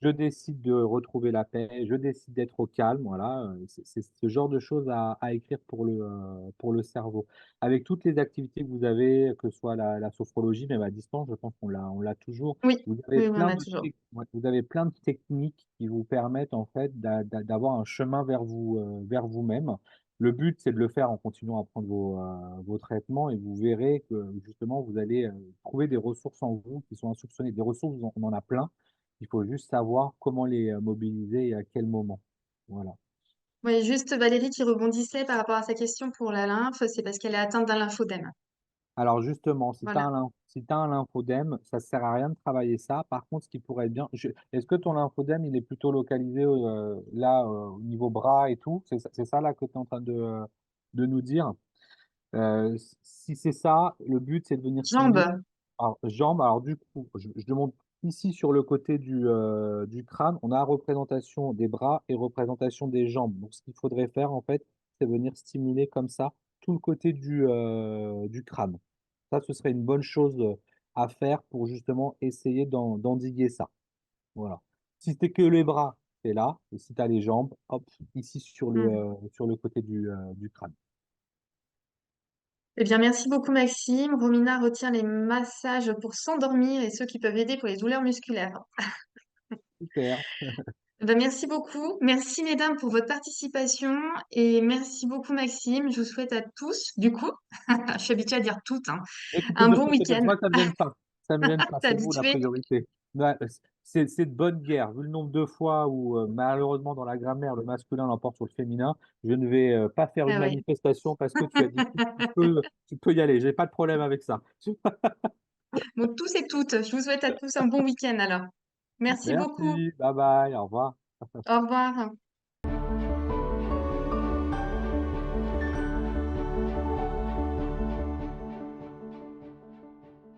Je décide de retrouver la paix. Je décide d'être au calme. Voilà, c'est ce genre de choses à écrire pour le cerveau. Avec toutes les activités que vous avez, que ce soit la sophrologie, même à distance, je pense on l'a toujours. Oui, oui, oui, on a toujours. Ouais, vous avez plein de techniques qui vous permettent en fait d'avoir un chemin vers vous-même. Le but, c'est de le faire en continuant à prendre vos traitements et vous verrez que justement, vous allez trouver des ressources en vous qui sont insoupçonnées. Des ressources, on en a plein. Il faut juste savoir comment les mobiliser et à quel moment. Voilà. Oui, juste Valérie qui rebondissait par rapport à sa question pour la lymphe, c'est parce qu'elle est atteinte d'un lymphodème. Alors justement, Voilà. si tu as un lymphodème, ça ne sert à rien de travailler ça. Par contre, ce qui pourrait être bien, est-ce que ton lymphodème, il est plutôt localisé là au niveau bras et tout? C'est ça là que tu es en train de nous dire? Si c'est ça, le but, c'est de venir stimuler Jambes. alors, jambes. Alors, du coup, je demande Ici, sur le côté du crâne, on a représentation des bras et représentation des jambes. Donc ce qu'il faudrait faire, en fait, c'est venir stimuler comme ça tout le côté du crâne. Ça, ce serait une bonne chose, à faire pour justement essayer d'endiguer ça. Voilà. Si c'est que les bras, c'est là et si tu as les jambes, hop, ici Hmm. sur le côté du crâne. Eh bien, merci beaucoup, Maxime. Romina retient les massages pour s'endormir et ceux qui peuvent aider pour les douleurs musculaires. Super. Eh ben, merci beaucoup. Merci, mesdames, pour votre participation. Et merci beaucoup, Maxime. Je vous souhaite à tous, du coup, je suis habituée à dire toutes, hein, Et tu peux un dire bon tout, t'inquiète, week-end. moi ça me gêne pas. Ça me gêne pas, T'es c'est vous la habituée? priorité. Ouais, c'est de bonne guerre. Vu le nombre de fois où, malheureusement dans la grammaire, le masculin l'emporte sur le féminin, je ne vais, pas faire une Ah oui. manifestation parce que tu as dit tout, tu peux y aller, j'ai pas de problème avec ça. Bon, tous et toutes, je vous souhaite à tous un bon week-end alors. Merci beaucoup. Merci, bye bye, au revoir. Au revoir.